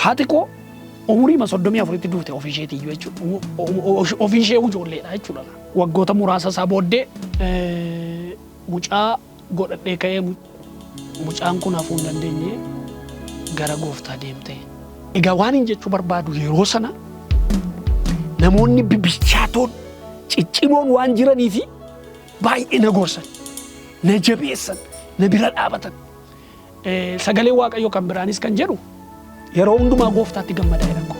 haati koo umurii ma 34tti duute ofisheetii jechuudha. Ofishee ijoolleedha jechuudha. Waggoota muraasa isaa booddee mucaa godhadhee ka'ee mucaan kun hafuu hin dandeenye gara gooftaa deemte. Egaa waan hin jechuu barbaadu yeroo sana namoonni bibichaatoon ciccimoon waan jiranii fi baay'ee na gorsan, na jabeessan, na bira dhaabatan. Sagalee Waaqayyoo kan biraanis kan jedhu yeroo hundumaa gooftaatti gammadaa jedhan koo.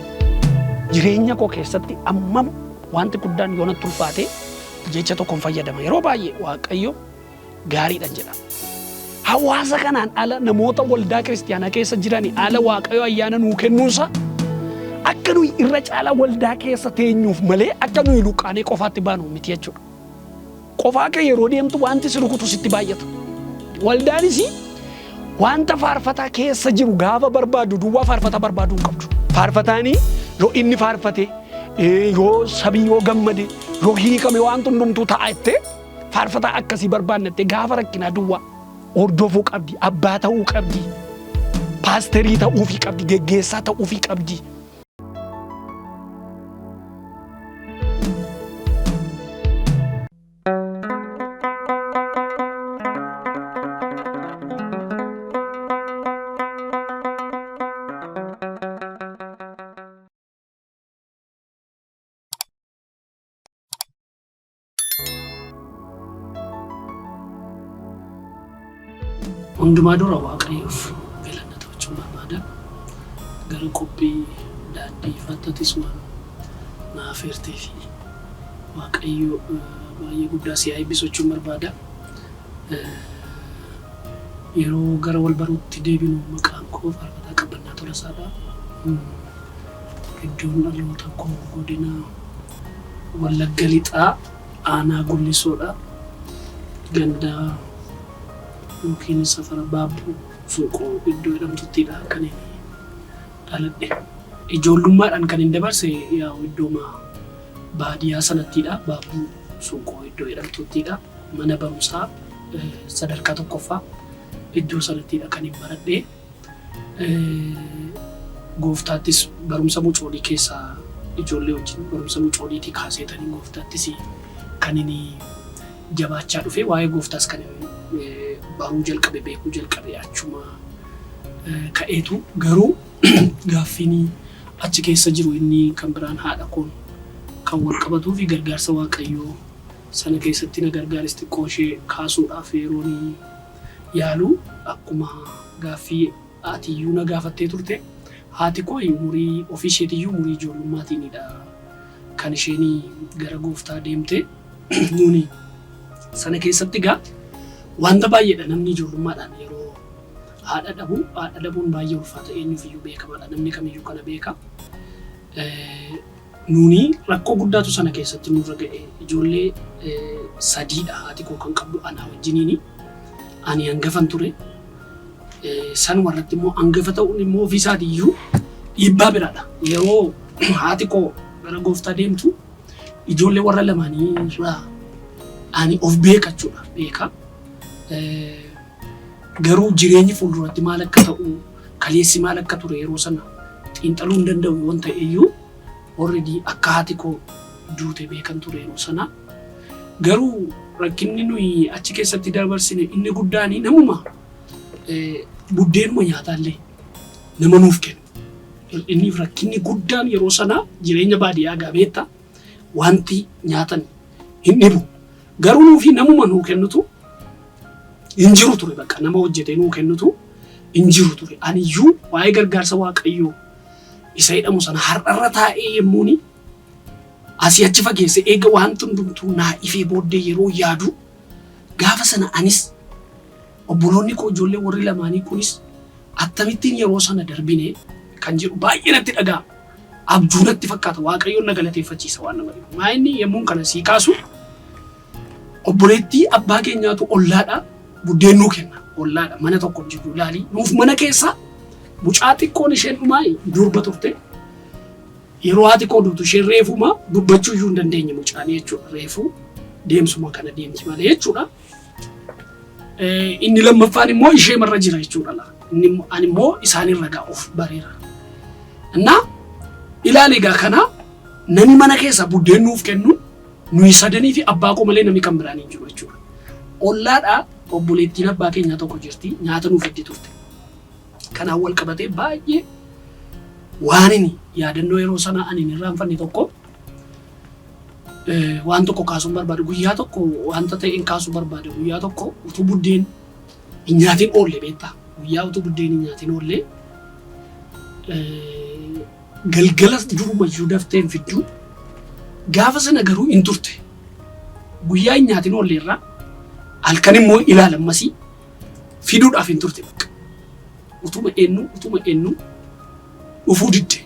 Jireenya koo keessatti ammam wanti guddaan yoo natti ulfaate jecha tokkoon fayyadama. Yeroo baay'ee Waaqayyo gaariidhaan jedha. Hawaasa kanaan ala namoota waldaa kiristaanaa keessa jiranii ala Waaqayyo ayyaana nuu kennuunsa akka nuyi irra caalaa waldaa keessa teenyuuf malee akka nuyi luqqaanee qofaatti baanu miti jechuudha. Qofaa kee yeroo deemtu wanti si rukutu sitti baay'ata. Waldaanis wanta faarfataa keessa jiru gaafa barbaadu duwwaa faarfataa barbaaduu hin qabdu. Faarfataanii yoo inni faarfate yoo sabii yoo gammade yoo hiikame waan hundumtuu ta'a jettee faarfataa akkasii barbaannatte gaafa rakkinaa duwwaa hordofuu qabdi, abbaa ta'uu qabdi, paasterii ta'uufii qabdi, geggeessaa ta'uufii qabdi. Hundumaa dura Waaqayyoof galanna ta'uun barbaada. Gara qophii daandii fattatis waan naaf hirtee fi Waaqayyo baay'ee guddaa si eebbisachuun barbaada. Yeroo gara wal baruutti deebinu maqaan koo Faar Qabbannaa Tolosaadha. Iddoon dhaloota koo godina Wallagga Lixaa aanaa Gullisoodha. Gandaa mungkin safara babu suuqoo iddoo jedhamtuttidha kan inni dhaladhe. Ijoollummaadhaan kan hin dabarse yaa iddooma baadiyyaa sanattidha. Baabuu suuqoo iddoo jedhamtuttidha. Mana barumsaa sadarkaa tokkoffaa iddoo sanattidha kan hin baradhe. Gooftaattis barumsa mucoolii keessaa ijoollee wajjin barumsa mucooliitii kaaseetanii gooftaattis kan inni jabaachaa dhufe waa'ee gooftaas kan baruu jalqabe beekuu jalqabe achuma ka'eetu garuu gaaffiin achi keessa jiru inni kan biraan haadha koon kan wal qabatuu fi gargaarsa Waaqayyoo sana keessatti na gargaaris xiqqoo ishee kaasuudhaaf yeroon yaalu akkuma gaaffii haatiyyuu na gaafattee turte haati koo umurii ofii isheetiyyuu umurii ijoollummaatiinidha kan isheen gara gooftaa deemte. Nuuni sana keessatti gaa wanta baay'eedha namni ijoollummaadhaan yeroo haadha dhabuun baay'ee ulfaata eenyuufiyyuu beekamaadha namni kamiyyuu kana beeka. Nuuni rakkoo guddaatu sana keessatti nurra ga'e ijoollee sadiidha haati koo kan qabdu anaa wajjiniini ani hangafan ture. San warratti immoo hangafa ta'uun immoo ofii isaatiiyyuu dhiibbaa biraadha. Yeroo haati koo gara gooftaa deemtu ijoollee warra lamaanii irraa ani of beekachuudha beeka. Garuu jireenyi fuulduratti maal akka ta'u kaleessi maal akka ture yeroo sana xiinxaluu hin danda'u waan ta'eyyuu already akka haati koo duute beekan ture yeroo sana. Garuu rakkinni nuyi achi keessatti dabarsine inni guddaani namuma buddeenuma nyaataallee nama nuuf kennu. Inni rakkinni guddaan yeroo sana jireenya baadiyyaa gaabeetta wanti nyaatan hin dhibu. Garuu nuufi namuma nuu kennutu hin jiru ture bakka nama hojjetee nuu kennutu hin jiru ture. Aniyyuu waa'ee gargaarsa Waaqayyoo isa jedhamu sana har'arra taa'ee yemmuuni asii achi fageesse eega wanti hundumtuu naa ifee booddee yeroo yaadu gaafa sana anis obboloonni koo ijoollee warri lamaanii kunis akkamittiin yeroo sana darbine kan jedhu baay'ee natti dhaga'ama. Abjuu natti fakkaata Waaqayyoon na galateeffachiisa waan nama dhibu. Maa inni yemmuun kana sii kaasu obboleettii abbaa keenyaatu ollaadha buddeen nuu kenna ollaadha mana tokko jiru laali nuuf mana keessa mucaa xiqqoon isheen dhumaa durba turte yeroo haati koo duutu isheen reefuma dubbachuu iyyuu hin dandeenye mucaan jechuudha reefu deemsuma kana deemti malee jechuudha. Inni lammaffaan immoo ishee marra jira jechuudha la inni ani immoo isaanirra gaa of bareera. Innaa ilaali egaa kana namni mana keessa buddeen nuuf kennu nuyi sadanii fi abbaa koo malee namni kan biraan hin jiru jechuudha. Ollaadhaa obboleettiin abbaa keenyaa tokko jirti nyaata nuuf itti turte. Kanaan wal qabatee baay'ee waan inni yaadannoo yeroo sana ani hin irraanfanne tokko waan tokko kaasuun barbaade guyyaa tokko wanta ta'e hin kaasuu barbaade guyyaa tokko utuu buddeen hin nyaatiin oolle beektaa guyyaa utuu buddeen hin nyaatiin oolle galgala duruma iyyuu dafteen fidduu gaafa sana garuu hin turte guyyaa hin nyaatiin oolle irraa halkan immoo ilaalammasii fiduudhaaf hin turte bakka utuma eenyu dhufuu didde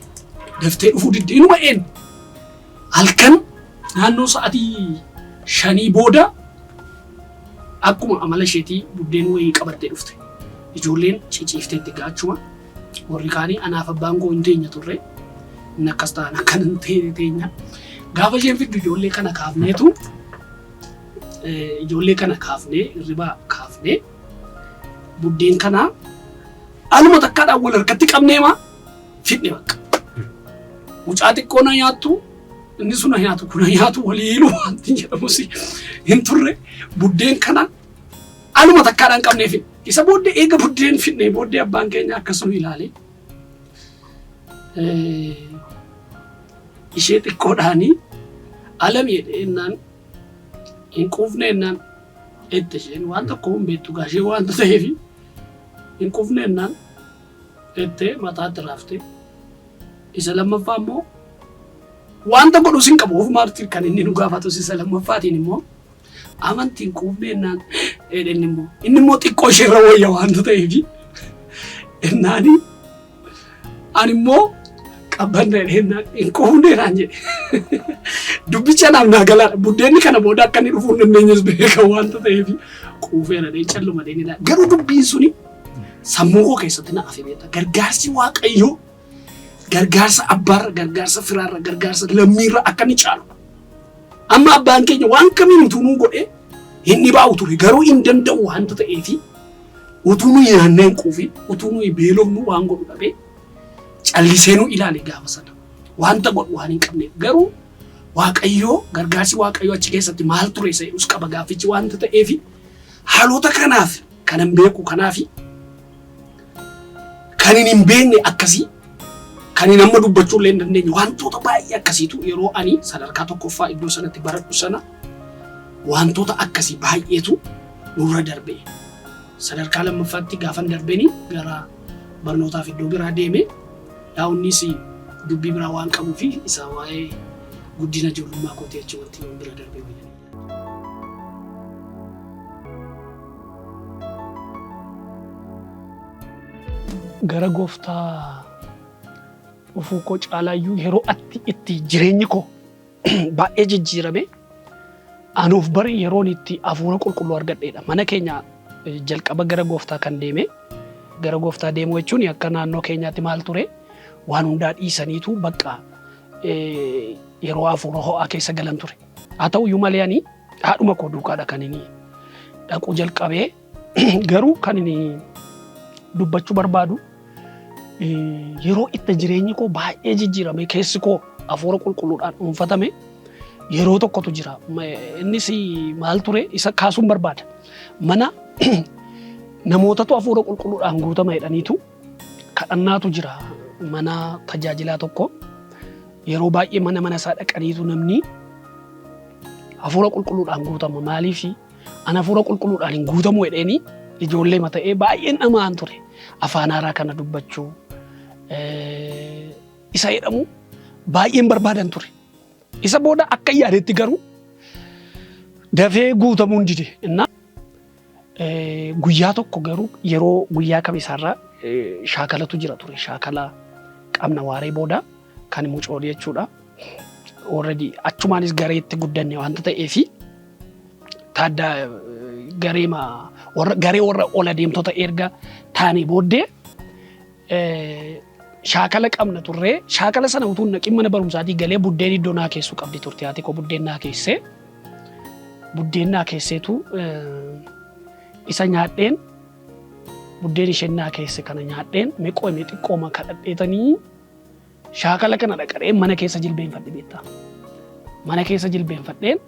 daftee dhufuu didde inuma eenyu halkan naannoo sa'aatii 5 booda akkuma amala isheetii buddeen wayii qabattee dhufte ijoolleen ciciifteetti gaachuma warri kaanii anaaf abbaan koo hin teenya turre inni akkas ta'an akkan hin teenya gaafa isheen fiddu ijoollee kana kaafnee hirribaa kaafnee buddeen kana aluma takkaadhaan wal harkatti qabneema fidne bakka mucaa xiqqoo na nyaattu inni sun na nyaatu kun na nyaatu waliilu wanti jedhamus hin turre buddeen kana aluma takkaadhaan qabnee fidne isa booddee eega buddeen fidne booddee abbaan keenya akkasuma ilaale ishee xiqqoodhaanii alamii jennaan hin quufne jennaan itti isheen waan tokko hin beektu gaashee waanta ta'eef hin quufne jennaan itti mataatti raaftee isa lammaffaa immoo wanta godhus hin qabu ofumaatti kan inni nu gaafatus isa lammaffaatiin immoo amantiin quufne jennaan inni immoo xiqqoo isheerra wayya waanta ta'eef jennaani ani immoo qabbannaa jennaan hin quufne jennaan jedhe dubbicha naaf naa galaadha buddeenni kana booda akka inni dhufuu hin dandeenyes beeka waanta ta'eef quufeera dhee calluma dheenidha garuu dubbiin suni sammuu koo keessatti na afe beekta gargaarsi waaqayyoo gargaarsa abbaarra gargaarsa firaarra gargaarsa lammiirra akka ni caalu amma abbaan keenya waan kamiin utuu nuu godhe hin dhibaa'u ture garuu hin danda'u waanta ta'eef utuu nu nyaannee hin quufin utuu nu beelofnu waan godhu dhabee callisee nu ilaale gaafa sana wanta godhu waan hin qabneef garuu waaqayyoo gargaarsi waaqayyoo achi keessatti maal ture isa jedhus qaba gaaffichi wanta ta'eef haalota kanaaf kanan beeku kanaaf kan hin beekne akkasii kan hin amma dubbachuu illee hin dandeenye wantoota baay'ee akkasiitu yeroo ani sadarkaa tokkoffaa iddoo sanatti baradhu sana wantoota akkasii baay'eetu nurra darbe sadarkaa lammaffaatti gaafan darbeni gara barnootaaf iddoo biraa deeme daawunnis dubbii biraa waan qabuu fi isa waa'ee guddina ijoollummaa kootii achi wanti bira darbee wayya. Gara gooftaa dhufuu koo caalaayyuu yeroo itti jireenyi koo baay'ee jijjiirame anuuf bari yeroon itti hafuura qulqulluu argadheedha. Mana keenya jalqaba gara gooftaa kan deeme gara gooftaa deemuu jechuun akka naannoo keenyaatti maal ture waan hundaa dhiisaniitu bakka yeroo hafuura ho'aa keessa galan ture. Haa ta'uyyuu malee ani haadhuma koo duukaadha kan inni dhaquu jalqabee garuu kan inni dubbachuu barbaadu yeroo itti jireenyi koo baay'ee jijjiirame keessi koo hafuura qulqulluudhaan dhuunfatame yeroo tokkotu jira. Innis maal ture isa kaasuun barbaada. Mana namootatu hafuura qulqulluudhaan guutama jedhaniitu kadhannaatu jira. Mana tajaajilaa tokko yeroo baay'ee mana isaa dhaqaniitu namni hafuura qulqulluudhaan guutama. Maaliif ana hafuura qulqulluudhaan hin guutamu jedheeni ijoollee mata'ee baay'een dhamaan ture. Afaan haaraa kana dubbachuu isa jedhamu baay'een barbaadan ture. Isa booda akka yaadetti garuu dafee guutamuu hin dide. Innaa guyyaa tokko garuu yeroo guyyaa kamisaarraa shaakalatu jira ture. Shaakala qabna waaree booda kan mucoolii jechuudha. Already achumaanis gareetti guddanne waanta ta'eefi taaddaa garee warra ola deemtota erga taane booddee shaakala qabna turre. Shaakala sana utuu naqin mana barumsaatii galee buddeen iddoo naa keessuu qabdi turte. Haati koo buddeen naa keesseetu isa nyaadheen buddeen isheen naa keesse kana nyaadheen meeqoo xiqqooma kadhadheetanii shaakala kana dhaqadhee mana keessa jilbeenfadhe beektaa. Mana keessa jilbeenfadheen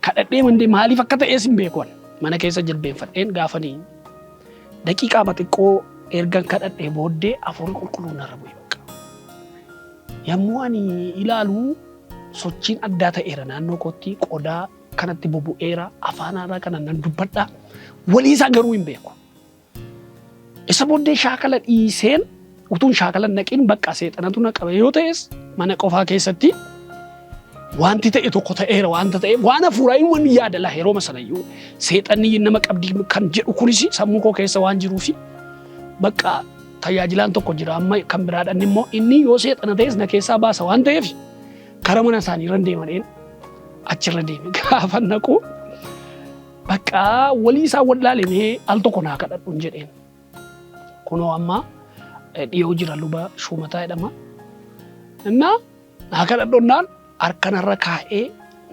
kadhadhee mandee maaliif akka ta'ees hin beekuun mana keessa jilbeenfadheen gaafanii daqiiqaa xiqqoo ergan kadhadhee booddee Hafuurri Qulqulluun narra bu'e bakka. Yommuu ani ilaalu sochiin addaa ta'eera naannoo kootti qodaa kanatti bobu'eera afaan haaraa kana nan dubbadha walii isaa garuu hin beeku. Isa booddee shaakala dhiiseen utuun shaakala naqin bakka seexanatu na qabe yoo ta'es mana qofaa keessatti wanti ta'e tokko ta'eera wanta ta'e waan hafuuraa hin wanni yaadala yeroo masanayyuu seexanni nama qabdii kan jedhu kunis sammuu koo keessa waan jiruufi bakka tajaajilaan tokko jira amma kan biraadhaan immoo inni yoo seexana ta'es na keessaa baasa waan ta'eef kara mana isaanii irra deemaneen achirra deeme gaafa naqu bakka walii isaa wallaalemee al tokko naa kadhadhuun jedheen kunoo amma dhiyoo jira luba shumataa jedhama innaa naa kadhadhunnaan harkanarra kaa'ee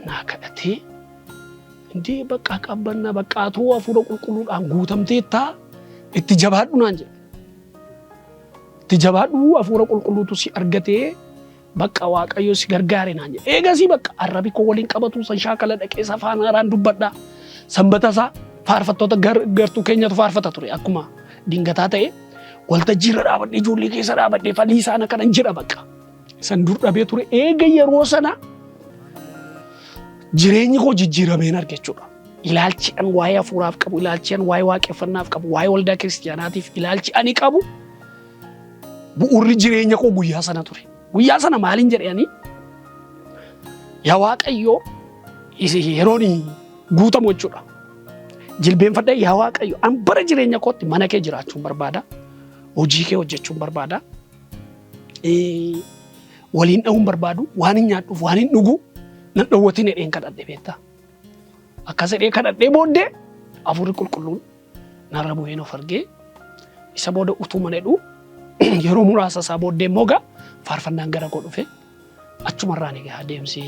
naa kadhatee indee bakka qabbannaa bakka atuu Hafuura Qulqulluudhaan guutamteettaa itti jabaadhu naan jedhe. Itti jabaadhu Hafuura Qulqulluutu si argatee bakka Waaqayyo si gargaare naan jedhe. Eegasii bakka arrabi koo waliin qabatu san shaakala dhaqee afaan haaraan dubbadhaa. Sanbata isaa faarfattoota gartuu keenyatu faarfata ture akkuma dingataa ta'e waltajjii irra dhaabadhee ijoollee keessa dhaabadhee fadhii isaanii kanan jedha bakka. San dur dhabee ture eega yeroo sana jireenyi koo jijjiirameen arge jechuudha. Ilaalchi an waa'ee hafuuraaf qabu, ilaalchi an waa'ee waaqeffannaaf qabu, waa'ee waldaa kiristaanaatiif ilaalchi ani qabu bu'uurri jireenya koo guyyaa sana ture. Guyyaa sana maaliin jedhanii yaa Waaqayyo yeroon guutamu jechuudha. Jilbeenfadhee yaa Waaqayyo an bara jireenya kootti mana kee jiraachuun barbaada. Hojii kee hojjechuun barbaada. Waliin dha'uun barbaadu waan hin nyaadhuuf waan hin dhugu nan dhowwatiin hedheen kadhadhe beektaa. Akkas hedhee kadhadhee booddee Hafuurri Qulqulluun narra bu'een of argee isa booda utuu mana hidhuu yeroo muraasa isaa booddee immoo faarfannaan gara koo dhufe achumarraan egaa adeemsi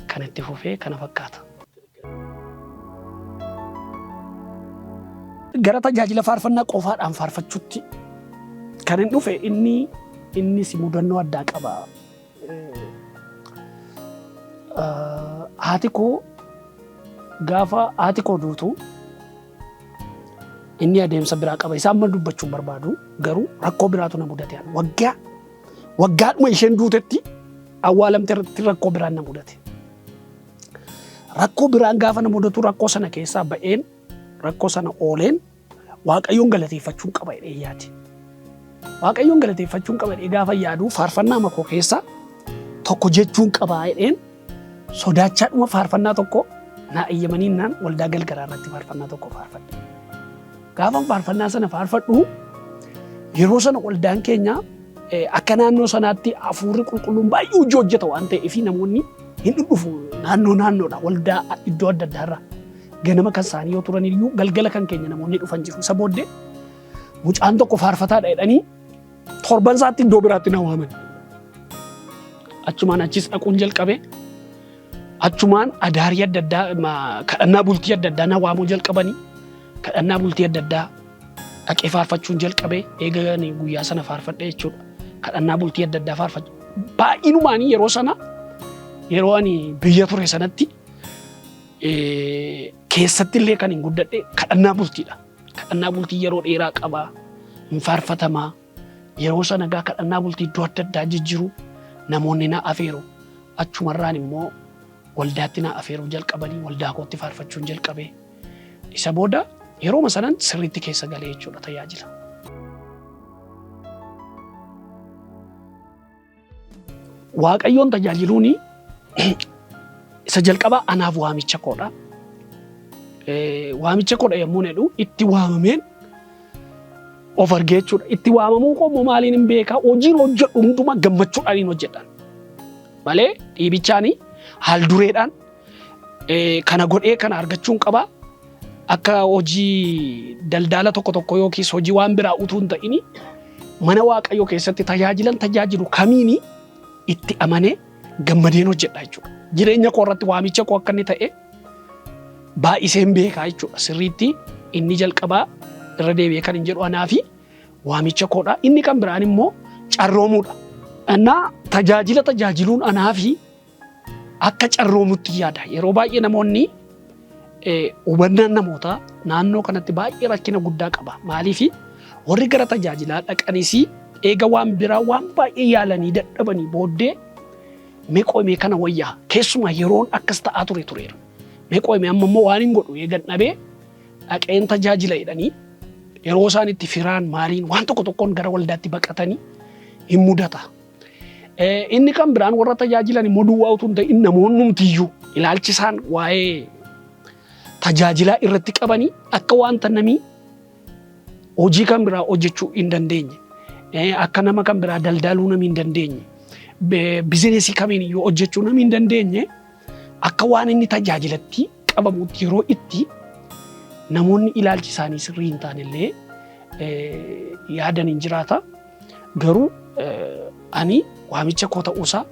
kan itti fufee kana fakkaata. Gara tajaajila faarfannaa qofaadhaan faarfachuutti kan hin dhufe innis mudannoo addaa qaba. Haati koo gaafa haati koo duutu inni adeemsa biraa qaba. Isaan amma dubbachuun barbaadu garuu rakkoo biraatu na mudate. Waggaadhuma isheen duutetti awwaalamte irratti rakkoo biraan na mudate. Rakkoo biraan gaafa na mudatu rakkoo sana keessaa ba'een rakkoo sana ooleen Waaqayyoon galateeffachuun qaba jedhee yaade. Waaqayyoon galateeffachuun qaba jedhee gaafa yaadu faarfannaa makoo keessaa tokko jechuun qaba jedheen sodaachaadhuma faarfannaa tokko naa eeyyamaniinnaan waldaa galgalaa irratti faarfannaa tokko faarfadhe. Gaafa faarfannaa sana faarfadhu yeroo sana waldaan keenya akka naannoo sanaatti Hafuurri Qulqulluun baay'ee hojii hojjeta waan ta'eef namoonni hin dhufu naannoodha waldaa iddoo adda addaarraa ganama kan isaanii yoo turan iyyuu galgala kan keenya namoonni dhufan jiru. Isa booddee mucaan tokko faarfataadha jedhanii torban isaatti iddoo biraatti na waaman. Achumaan achis dhaquun jalqabe. Achumaan adaarii adda addaa kadhannaa bultii adda addaa na waamuu jalqabanii kadhannaa bultii adda addaa dhaqee faarfachuun jalqabe. Eeganii guyyaa sana faarfadhe jechuudha. Kadhannaa bultii adda addaa faarfachuu baay'inumaanii yeroo sana yeroo ani biyya ture sanatti keessatti illee kan hin guddadhe kadhannaa bultiidha. Kadhannaa bultii yeroo dheeraa qabaa hin faarfatamaa yeroo sana gaa kadhannaa bultii iddoo adda addaa jijjiiru namoonni na afeeru achumarraan immoo waldaatti na afeeruu jalqabanii waldaa kootti faarfachuun jalqabe. Isa booda yeroo sanan sirriitti keessa galee jechuudha tajaajila. Waaqayyoon tajaajiluuni isa jalqabaa anaaf waamicha koodha. Waamicha koodha yommuu jedhu itti waamameen of argee jechuudha. Itti waamamuu koo maaliin hin beekaa hojiin hojjedhu hundumaa gammachuudhaan hojjedhan malee dhiibichaanii haal dureedhaan kana godhee kana argachuun qaba. Akka hojii daldala tokko yookiis hojii waan biraa utuu hin ta'in mana Waaqayyoo keessatti tajaajilu kamiini itti amanee gammadeen hojjedha jechuudha. Jireenya koo irratti waamicha koo akka inni ta'e baay'iseen beekaa jechuudha. Sirriitti inni jalqabaa irra deebi'ee kan hin jedhu anaa fi waamicha koodha. Inni kan biraan immoo carroomuudha. Annaa tajaajiluun anaa fi akka carroomutti yaada. Yeroo baay'ee namoonni hubannaan namootaa naannoo kanatti baay'ee rakkina guddaa qaba. Maaliif warri gara tajaajilaa dhaqanis eega waan biraa waan baay'ee yaalanii dadhabanii booddee meeqoomee kana wayyaa keessumaa yeroon akkas ta'aa tureera. Meeqoomee amma immoo waan hin godhu eegan dhabee dhaqeen tajaajila jedhanii yeroo isaan itti firaan maaliin waan tokkoon gara waldaatti baqatanii hin mudata. Inni kan biraan warra tajaajilan immoo duwwaa utuu hin ta'in namoonni numtiyyuu ilaalchisaan waa'ee tajaajilaa irratti qabanii akka wanta namni hojii kan biraa hojjechuu hin dandeenye, akka nama kan biraa daldaluu namni hin dandeenye, bizineesii kamiin iyyuu hojjechuu namni hin dandeenye akka waan inni tajaajilatti qabamutti yeroo itti namoonni ilaalchi isaanii sirrii hin taanellee yaadan hin jiraata. Garuu ani waamicha koo ta'uusaa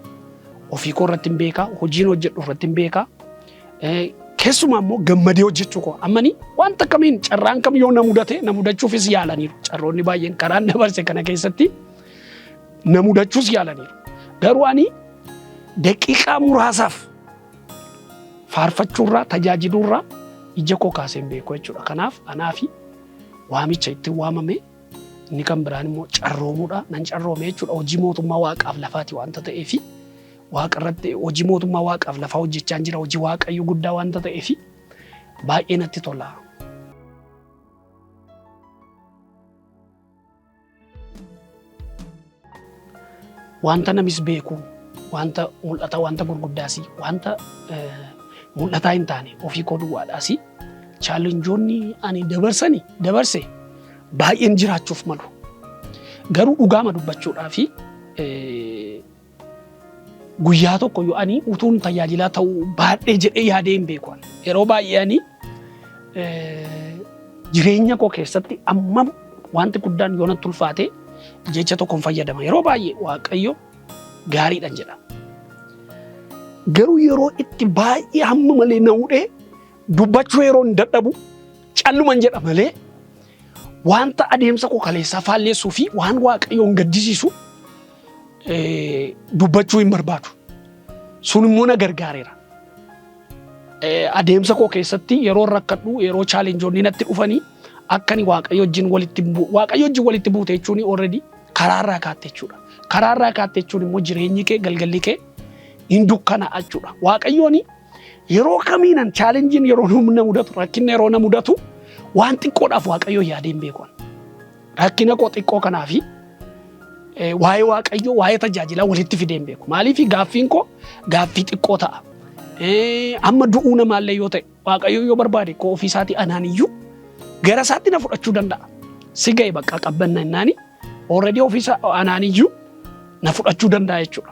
ofii koo irratti hin beekaa, hojiin hojjedhu irratti hin beekaa. Keessumaa immoo gammadee hojjechuu koo ammanii wanta kamiin carraan kam yoo na mudate na mudachuufis yaalaniiru. Carroonni baay'een karaan dabarse kana keessatti na mudachuus yaalaniiru. Garuu ani daqiiqaa muraasaaf faarfachuurraa tajaajiluurraa ija koo kaasee hin beeku jechuudha. Kanaaf anaa fi waamicha itti waamame inni kan biraan immoo carroomuudha. Nan carroome jechuudha. Hojii mootummaa waaqaaf lafaati wanta ta'eef waaqa irratti hojii mootummaa waaqaaf lafaa hojjechaa jira. Hojii waaqayyo guddaa wanta ta'eef baay'ee natti tola. Wanta namis beeku, wanta mul'ata, wanta gurguddaasi, wanta mul'ataa hin taane ofii koo duwwaadhaasi chaalenjoonni ani dabarse baay'een jiraachuuf malu. Garuu dhugaama dubbachuudhaafi guyyaa tokko yoo ani utuun tajaajilaa ta'uu baadhee jedhee yaadee hin beeku. Yeroo baay'ee ani jireenya koo keessatti ammam wanti guddaan yoo natti ulfaate jecha tokkoon fayyadama. Yeroo baay'ee waaqayyo gaariidhaan jedha. Garuu yeroo itti baay'ee hamma malee na hudhee dubbachuu yeroo hin dadhabu calluman jedha malee wanta adeemsa koo kaleessaa faalleessuu fi waan waaqayyoon gaddisiisu dubbachuu hin barbaadu. Sun immoo na gargaareera. Adeemsa koo keessatti yeroo rakkadhu, yeroo chaalenjoonni natti dhufanii akkani waaqayyo wajjin walitti buute jechuun already karaarraa kaatte jechuudha. Karaarraa kaatte jechuun immoo jireenyi kee galgalli kee hin dukkanaa'a jechuudha. Waaqayyoon yeroo kamiinan chaalenjiin yeroo na mudatu, rakkinni yeroo na mudatu waan xiqqoodhaaf waaqayyo yaadee hin beeku. Rakkina koo xiqqoo kanaafi waa'ee waaqayyo waa'ee tajaajilaa walitti fidee hin beeku. Maaliif gaaffiin koo gaaffii xiqqoo ta'a. Amma du'uu namaallee yoo ta'e waaqayyo yoo barbaade koo ofii isaatii anaan iyyuu gara isaatti na fudhachuu danda'a. Si ga'e bakka qabbannaa innaani already ofii isaa anaan iyyuu na fudhachuu danda'a jechuudha.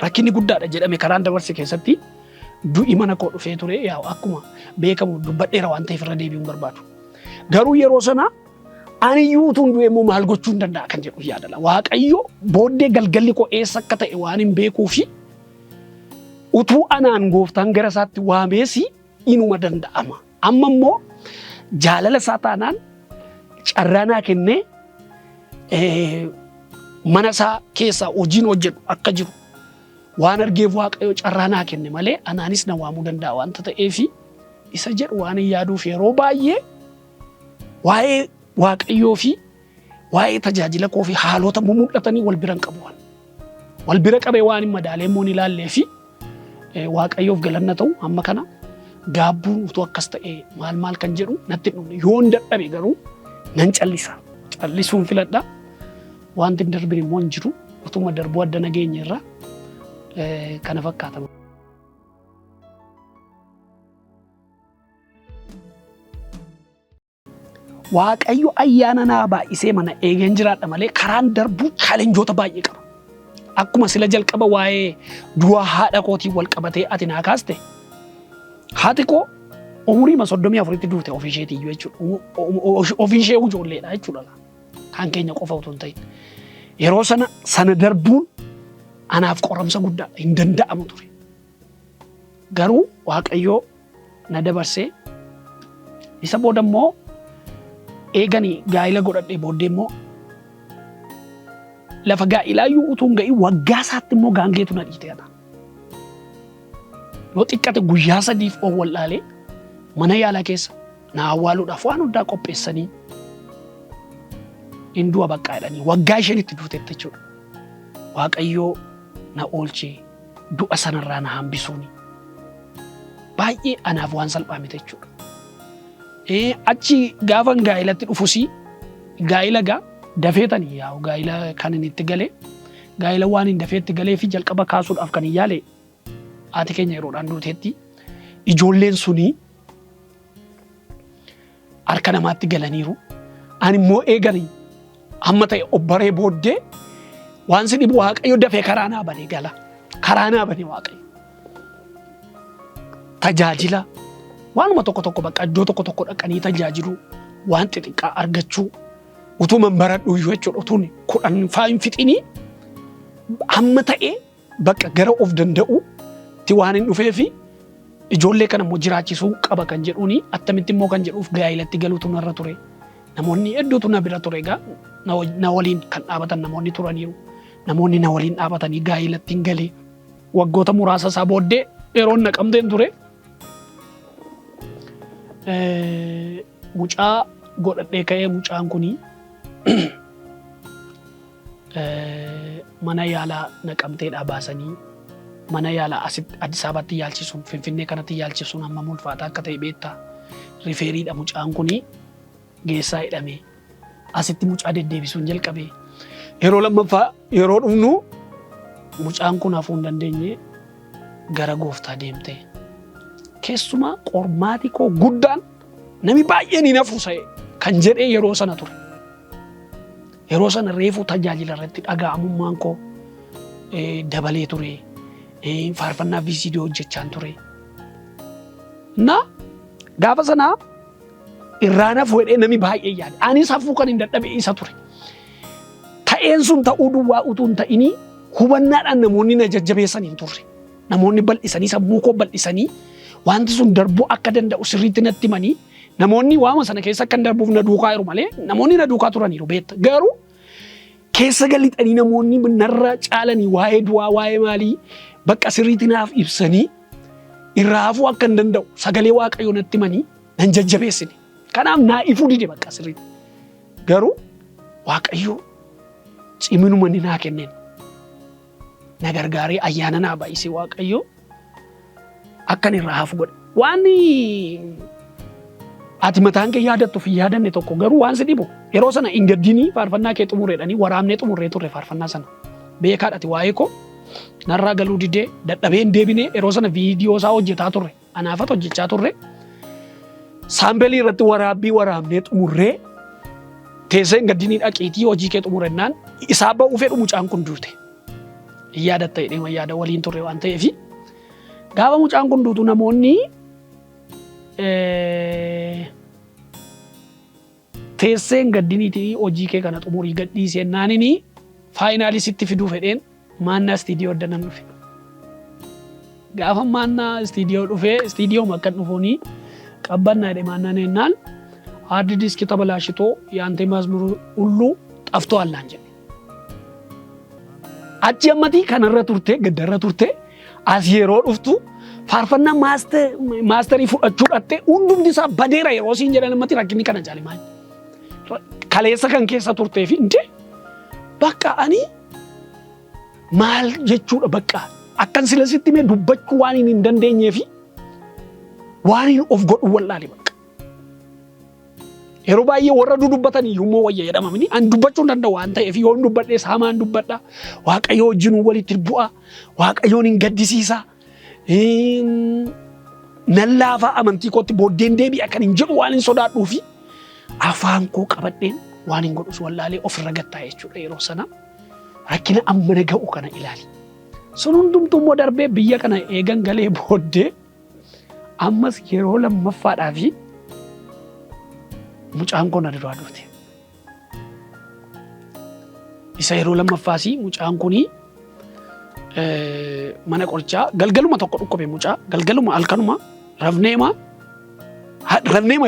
Rakkinni guddaadha jedhame karaan dabarse keessatti du'i mana koo dhufee ture. Yaa akkuma beekamu dubbadheera waan ta'eef irra deebi'uu hin barbaadu. Garuu yeroo sana ani iyyuu utuun du'e immoo maal gochuu hin danda'a kan jedhu yaadala. Waaqayyo booddee galgalli koo eessa akka ta'e waan hin beekuu fi utuu anaan gooftaan gara isaatti waameesi inuma danda'ama. Amma immoo jaalala isaa taanaan carraa naa kennee mana isaa keessaa hojiin hojjedhu akka jiru waan argeef waaqayyo carraa naa kenne malee anaanis na waamuu danda'a wanta ta'eef isa jedhu waan hin yaaduuf yeroo baay'ee waa'ee waaqayyoo fi waa'ee tajaajila koo fi haalota mul'atanii wal bira qabu. Wal bira qabee waan hin madaalee immoo ni ilaallee fi waaqayyoof galanna ta'u amma kana gaabbuun utuu akkas ta'e maal kan jedhu natti dhumne yoo hin dadhabe garuu nan callisa. Callisuun filadha. Wanti hin darbin immoo hin jiru. Utuma darbuu adda nageenya irraa kana fakkaata. Waaqayyo ayyaana naa baay'isee mana eegeen jiraadha malee karaan darbuu chaalenjoota baay'ee qaba. Akkuma sila jalqaba waa'ee du'a haadha kootiin wal qabatee ati naa kaaste. Haati koo umurii 34tti duute ofii isheetii iyyuu jechuudha. Ofii ishee ijoolleedha jechuudha. Kan keenya qofa utuu hin ta'in. Yeroo sana darbuun anaaf qoramsa guddaa hin danda'amu ture. Garuu waaqayyo na dabarsee isa booda immoo eeganii gaa'ila godhadhee booddee immoo lafa gaa'ilaayyuu utuu hin ga'iin waggaa isaatti immoo gaangeetu na dhiite ana. Yoo xiqqate guyyaa sadiif wallaalee mana yaalaa keessa na awwaaluudhaaf waan hundaa qopheessanii hin du'a bakka jedhanii waggaa isheen itti duutetti jechuudha. Waaqayyoo na oolchee du'a sanarraa na hambisuuni. Baay'ee anaaf waan salphaa miti jechuudha. Achi gaafan gaa'ilatti dhufusi gaa'ila dafeetanii yaa'u gaa'ila kan inni itti galee gaa'ila waan hin dafeetti galee fi jalqaba kaasuudhaaf kan hin yaale haati keenya yeroodhaan duuteetti ijoolleen suni harka namaatti galaniiru. Ani immoo eeganii amma ta'e obbaree booddee waan si dhibu Waaqayyo dafee karaa naa banee gala. Karaa naa banee Waaqayyo. Tajaajila waanuma tokko bakka iddoo tokko dhaqanii tajaajilu waan xixiqqaa argachuu utuma baradhu jechuudha utuun 10 faayin fixinii amma ta'e bakka gara of danda'u ti waan hin dhufee fi ijoollee kana immoo jiraachisuu qaba kan jedhuuni attamitti immoo kan jedhuuf gaa'ilatti galuutu narra ture. Namoonni hedduutu na bira ture egaa na waliin kan dhaabatan namoonni turaniiru. Namoonni na waliin dhaabatanii gaa'ilatti hin galee waggoota muraasa isaa booddee yeroon naqamteen ture. Mucaa godhadhee ka'ee mucaan kunii mana yaalaa naqamteedhaa baasanii mana yaalaa asitti Addis Ababaatti yaalchisuun Finfinnee kanatti yaalchisuun amma ulfaataa akka ta'e beektaa. Rifeeriidha mucaan kunii geessaa hidhamee asitti mucaa deddeebisuun jalqabee yeroo lammaffaa yeroo dhufnu mucaan kun hafuu hin dandeenye gara gooftaa deemte. Keessumaa qormaati koo guddaan nami baay'een hin hafuusa'e kan jedhee yeroo sana ture. Yeroo sana reefuu tajaajila irratti dhaga'amummaan koo dabalee ture. Faarfannaa VCD hojjechaan ture. Na gaafa sanaa irraan hafuu jedhee nami baay'ee yaade. Anis hafuu kan hin dadhabe isa ture. Ta'een sun ta'uu duwwaa utuu hin ta'inii hubannaadhaan namoonni na jajjabeessan hin turre. Namoonni bal'isanii sammuu koo bal'isanii wanti sun darbuu akka danda'u sirriitti natti himanii namoonni waama sana keessa akka darbuuf na duukaa jiru malee namoonni na duukaa turaniiru beekta. Garuu keessa galixanii namoonni narra caalanii waa'ee du'aa waa'ee maalii bakka sirriitti naaf ibsanii irraa hafuu akka hin danda'u sagalee Waaqayyoo natti himanii nan jajjabeessine. Kanaaf naa ifuu dide bakka sirriitti. Garuu Waaqayyoo ciminuma ni naa kenneen. Na gargaaree ayyaana naa baay'isee Waaqayyoo akkan irraa hafu godhe. Waan ati mataan kee yaadattu fi yaadanne tokko garuu waan si dhibu yeroo sana hin gaddinii faarfannaa kee xumureedhanii waraabnee xumurree turre faarfannaa sana. Beekaadhati waa'ee koo narraa galuu didee dadhabee hin deebinee yeroo sana viidiyoo isaa hojjetaa turre. Anaafat hojjechaa turre. Saambelii irratti waraabbii waraabnee xumurree teessee hin gaddinii dhaqiitii hojii kee xumurennaan isaa ba'uu fedhu mucaan kun duute. Yaadatta jedhee yaada waliin turre waan ta'eef gaafa mucaan kun duutu namoonni teessee hin gaddiniitii hojii kee kana xumurii gadhiisee naanini faayinaalii sitti fiduu fedheen maannaa istiidiyoo adda nan dhufe. Gaafa maannaa istiidiyoo dhufee istiidiyoo makkan dhufuunii qabbannaa jedhe maannaan ennaan haardi diiskii tabalaashitoo yaantee maasmuruu hulluu xaftoo allaan jedhe. Achi ammatii kanarra turte gaddarra turte as yeroo dhuftu faarfannaa maasterii fudhachuu dhatte hundumti isaa badeera yeroo siin jedhan ammatti rakkinni kana jaalimaa. Kaleessa kan keessa turtee fi inte bakka ani maal jechuudha bakka akkan sila sitti mee dubbachuu waan hin dandeenyee fi waan hin of godhu wallaale bakka. Yeroo baay'ee warra dubbatan iyyuu wayya jedhamamni an dubbachuu hin danda'u waan ta'eef yoo dubbadhee saamaan dubbadha. Waaqayyoo wajjin walitti bu'a. Waaqayyoon hin gaddisiisa. Nan laafaa amantii kootti booddeen deebi'a kan hin jedhu waan hin sodaadhuu fi afaan koo qabadheen waan hin godhus wallaalee ofirra gattaa jechuudha yeroo sana. Rakkina amma na ga'u kana ilaali. Sun hundumtuu immoo darbee biyya kana eegan galee booddee ammas yeroo lammaffaadhaafi mucaan kun adda duute. Isa yeroo lammaffaasii mucaan kunii mana qorichaa galgaluma tokko dhukkube mucaa galgaluma halkanuma rafneema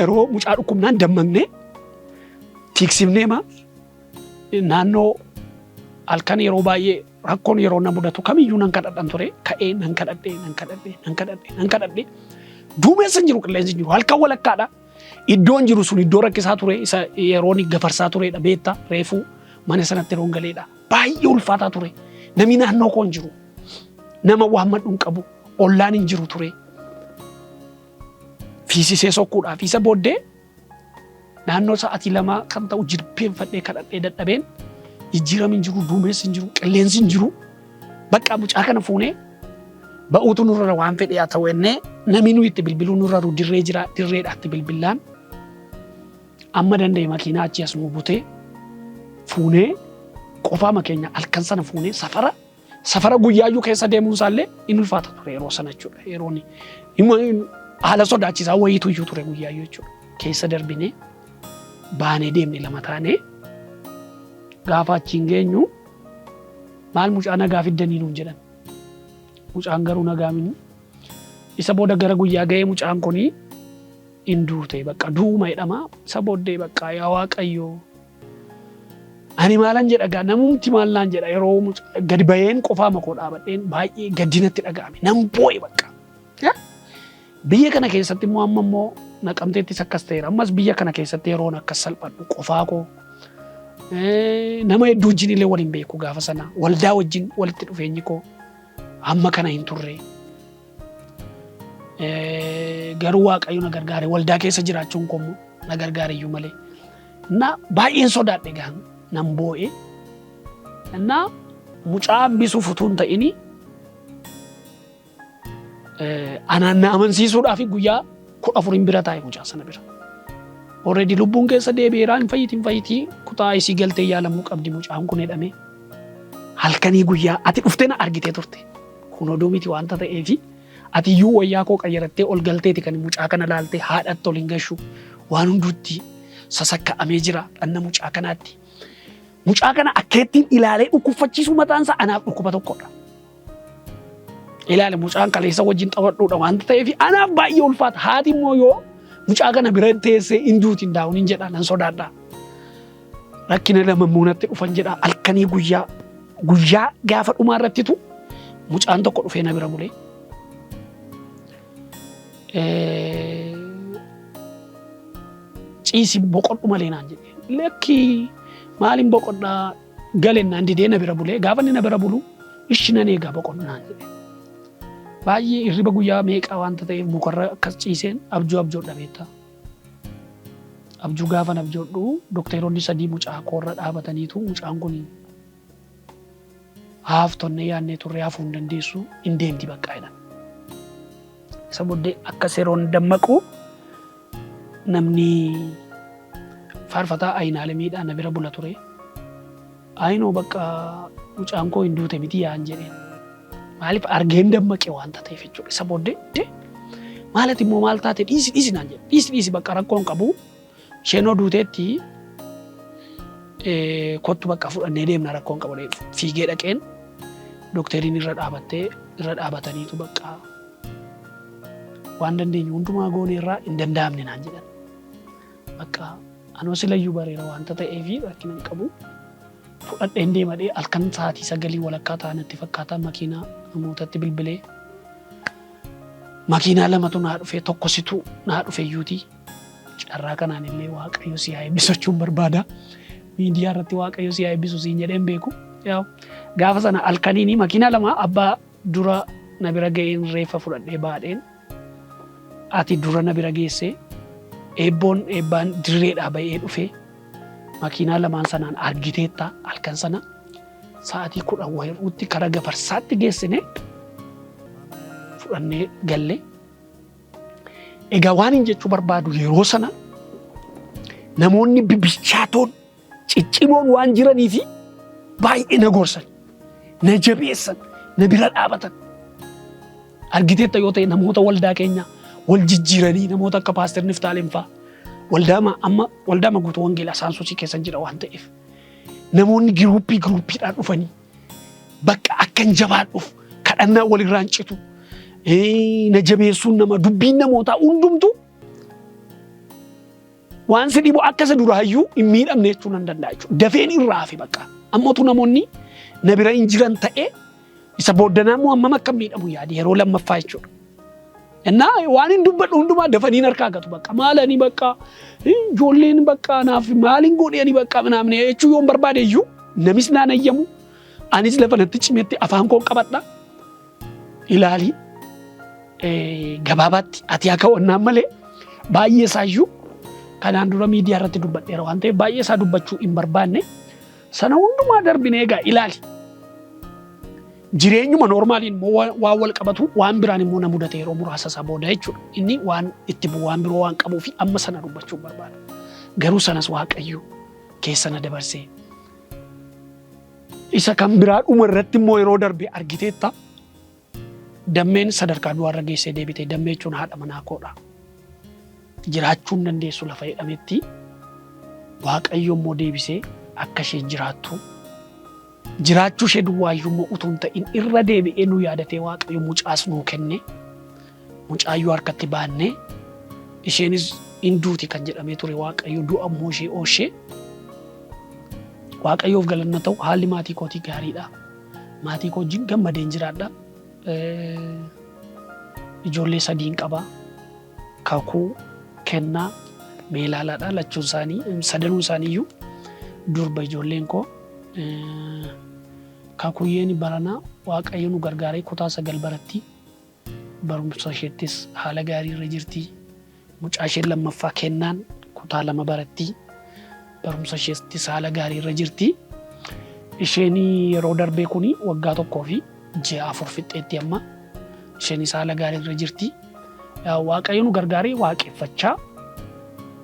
yeroo mucaa dhukkubnaan dammaqnee tiksifneema naannoo halkan yeroo baay'ee rakkoon yeroo na mudatu kamiyyuu nan kadhadhan ture ka'ee nan kadhadhe duumessa hin jiru qilleensi hin jiru halkan walakkaadha iddoon jiru sun iddoo rakkisaa ture isa yeroon gafarsaa turedha beetta reefuu mana sanatti yeroon galeedha baay'ee ulfaataa ture namni naannoo koo hin jiru nama waammadhu hin qabu ollaan hin jiru ture fiisisee sokkuudhaaf isa booddee naannoo sa'aatii 2 kan ta'u jilbeenfadhee kadhadhee dadhabeen jijjiirama hin jiru duumessi hin jiru qilleensi hin jiru bakka mucaa kana fuunee ba'uutu nurra waan fedhe haa ta'u ennee namni nuyi itti bilbiluu nurra dirree jira dirreedhaatti bilbilaan amma danda'e makiinaa achi as nu butee fuunee qofaa makeenya halkan sana fuunee safara guyyaayyuu keessa deemuun isaallee in ulfaata ture yeroo sana jechuudha yeroon haala sodaachisaa wayiitu iyyuu ture guyyaayyuu jechuudha keessa darbinee baanee deemne lama taanee gaafa achiin geenyu maal mucaa nagaa fiddanii nuun jedhan mucaan garuu nagaa mini isa booda gara guyyaa ga'ee mucaan kunii in duute bakka duuma jedhama isa booddee bakka yaa waaqayyoo ani maalan jedha namumti maal naan jedha yeroo gadi bayeen qofaa makoo dhaabadheen baay'ee gaddinatti dhaga'ame nan boo'e bakka biyya kana keessatti immoo amma immoo naqamteettis akkas ta'eera ammas biyya kana keessatti yeroon akkas salphadhu qofaa koo nama hedduu wajjin illee waliin beeku gaafa sana waldaa wajjin walitti dhufeenyi koo amma kana hin turre garuu waaqayyo na gargaare waldaa keessa jiraachuun koo na gargaare iyyuu malee na baay'een sodaadhe gaan nan boo'e na mucaa hambisuuf utuu hin ta'ini anaan na amansiisuudhaaf guyyaa 14 bira taa'e mucaa sana bira. Already lubbuun keessa deebi'eera hin fayyitii kutaa isii galtee yaalamuu qabdi mucaan kun jedhame halkanii guyyaa ati dhuftee na argitee turte kun oduu miti waanta ta'eefi ati iyyuu wayyaa koo qayyarattee ol galteeti kan mucaa kana laaltee haadhatti ol hin gashu waan hunduutti sasakka'amee jira dhanna mucaa kanaatti. Mucaa kana akkeettiin ilaalee dhukkubfachiisuu mataansa anaaf dhukkuba tokkodha. Ilaale mucaan kaleessa wajjin xawadhuudha waanta ta'eefi anaaf baay'ee ulfaata haati immoo yoo mucaa kana bira teessee induutiin daawun hin jedha nan sodaadha. Rakkina lama muunatti dhufan jedha halkanii guyyaa gaafa dhumaa irrattitu mucaan tokko dhufee na bira bulee. Ciisi boqodhu malee naan jedhe lakkii maaliin boqodhaa galennaan didee na bira bulee gaafa inni na bira bulu ishi nan eegaa boqodhu naan jedhe. Baay'ee irriba guyyaa meeqa waanta ta'eef mukarra akkas ciiseen abjoodha beektaa. Abjuu gaafan abjoodhu dokteeronni 3 mucaa koorra dhaabataniitu mucaan kun haaftonnee yaannee turre hafuu hin dandeessu hin deemti bakka jedhan. Isa booddee akka seeroon dammaqu namni faarfataa Ayinaalemiidhaan na bira bula ture. Ayinoo bakka mucaan koo hin duute miti yaan jedheen. Maaliif argeen dammaqe waanta ta'eef jechuudha. Isa booddee maalati immoo maal taate dhiisi naan jedhe. Dhiisi bakka rakkoon qabu isheen duuteetti kottu bakka fudhannee deemna rakkoon qabu fiigee dhaqeen dokteriin irra dhaabataniitu bakka waan dandeenyu hundumaa goone irraa hin danda'amne naan jedhan. Bakka anoo silayyuu bareera waanta ta'eef rakkina hin qabu. Fudhadheen deemadhee halkan sa'aatii 9 walakkaa ta'anitti fakkaata makiinaa namootatti bilbilee makiinaa 2tu naa dhufee tokkositu naa dhufe iyyuuti carraa kanaan illee waaqayyo si haa eebbisu jechuun barbaada. Miidiyaa irratti waaqayyo si haa eebbisu siin jedheen beeku. Gaafa sana halkaniini makiinaa 2 abbaa dura na bira ga'een reeffa fudhadhee baadheen ati dura na bira geessee eebbaan dirreedhaa ba'ee dhufee makiinaa 2 sanaan argiteetta halkan sana sa'aatii 10 wayiruutti karaa gafarsaatti geessine fudhannee galle. Egaa waan hin jechuu barbaadu yeroo sana namoonni bibichaatoon ciccimoon waan jiranii fi baay'ee na gorsan na jabeessan na bira dhaabatan argiteetta yoo ta'e namoota waldaa keenya wal jijjiiranii namoota akka paaster Niftaalem fa'aa waldaama guutuu wangeelaa Saansuusii keessa jira waan ta'eef namoonni giruuppiidhaan dhufanii bakka akkan jabaadhuuf kadhannaa walirraan citu na jabeessuun nama dubbiin namootaa hundumtu waan si dhibu akka isa duraayyuu hin miidhamne jechuu nan danda'a jechuudha. Dafeen irraa hafe bakka Ammootu namoonni na bira hin jiran ta'ee isa booddanaa moo hammam akka miidhamu yaade yeroo lammaffaa jechuudha. Innaa waan hin dubbadhu hundumaa dafanii harkaa gatu bakka maalanii bakka ijoolleen bakka naaf maaliin godhanii bakka naamne jechuu yoon barbaade iyyuu namis naan ayyamu anis lafa natti cimetti afaan koo qabadha ilaali gabaabaatti ati akka wannaan malee baay'ee isaayyuu kanaan dura miidiyaa irratti dubbadheera waan ta'eef baay'ee isaa dubbachuu hin barbaanne sana hundumaa darbinee egaa ilaali. Jireenyuma normaaliin waan wal qabatu waan biraan immoo na mudate yeroo muraasa isaa booda jechuudha. Inni waan itti waan biroo waan qabuu fi amma sana dubbachuu barbaada. Garuu sanas Waaqayyo keessa na dabarsee isa kan biraa dhuma irratti immoo yeroo darbe argiteetta dammeen sadarkaa du'aarra geessee deebite. Dammee jechuun haadha manaa koodha. Jiraachuu hin dandeessu lafa jedhametti Waaqayyo immoo deebisee akka ishee jiraattu jiraachuu ishee duwwaayyuu utuu hin ta'in irra deebi'ee nu yaadatee Waaqayyo mucaas nuu kenne mucaayyuu harkatti baannee isheenis hin duuti kan jedhamee ture Waaqayyo du'a immoo ishee oolchee Waaqayyoof galanna ta'u haalli maatii kootii gaariidha. Maatii koo wajjin gammadeen jiraadha. Ijoollee sadiin qaba. Kakuu kennaa meelaalaadha lachuun isaanii sadanuun isaaniiyyuu durba ijoolleen koo. Kakuyyeen baranaa Waaqayyo nu gargaaree kutaa 9 baratti barumsa isheettis haala gaarii irra jirti. Mucaa isheen lammaffaa kennaan kutaa 2 baratti barumsa isheettis haala gaarii irra jirti. Isheen yeroo darbee kuni waggaa 1 fi ji'a 4 fixxeetti amma isheenis haala gaarii irra jirti. Waaqayyo nu gargaaree waaqeffachaa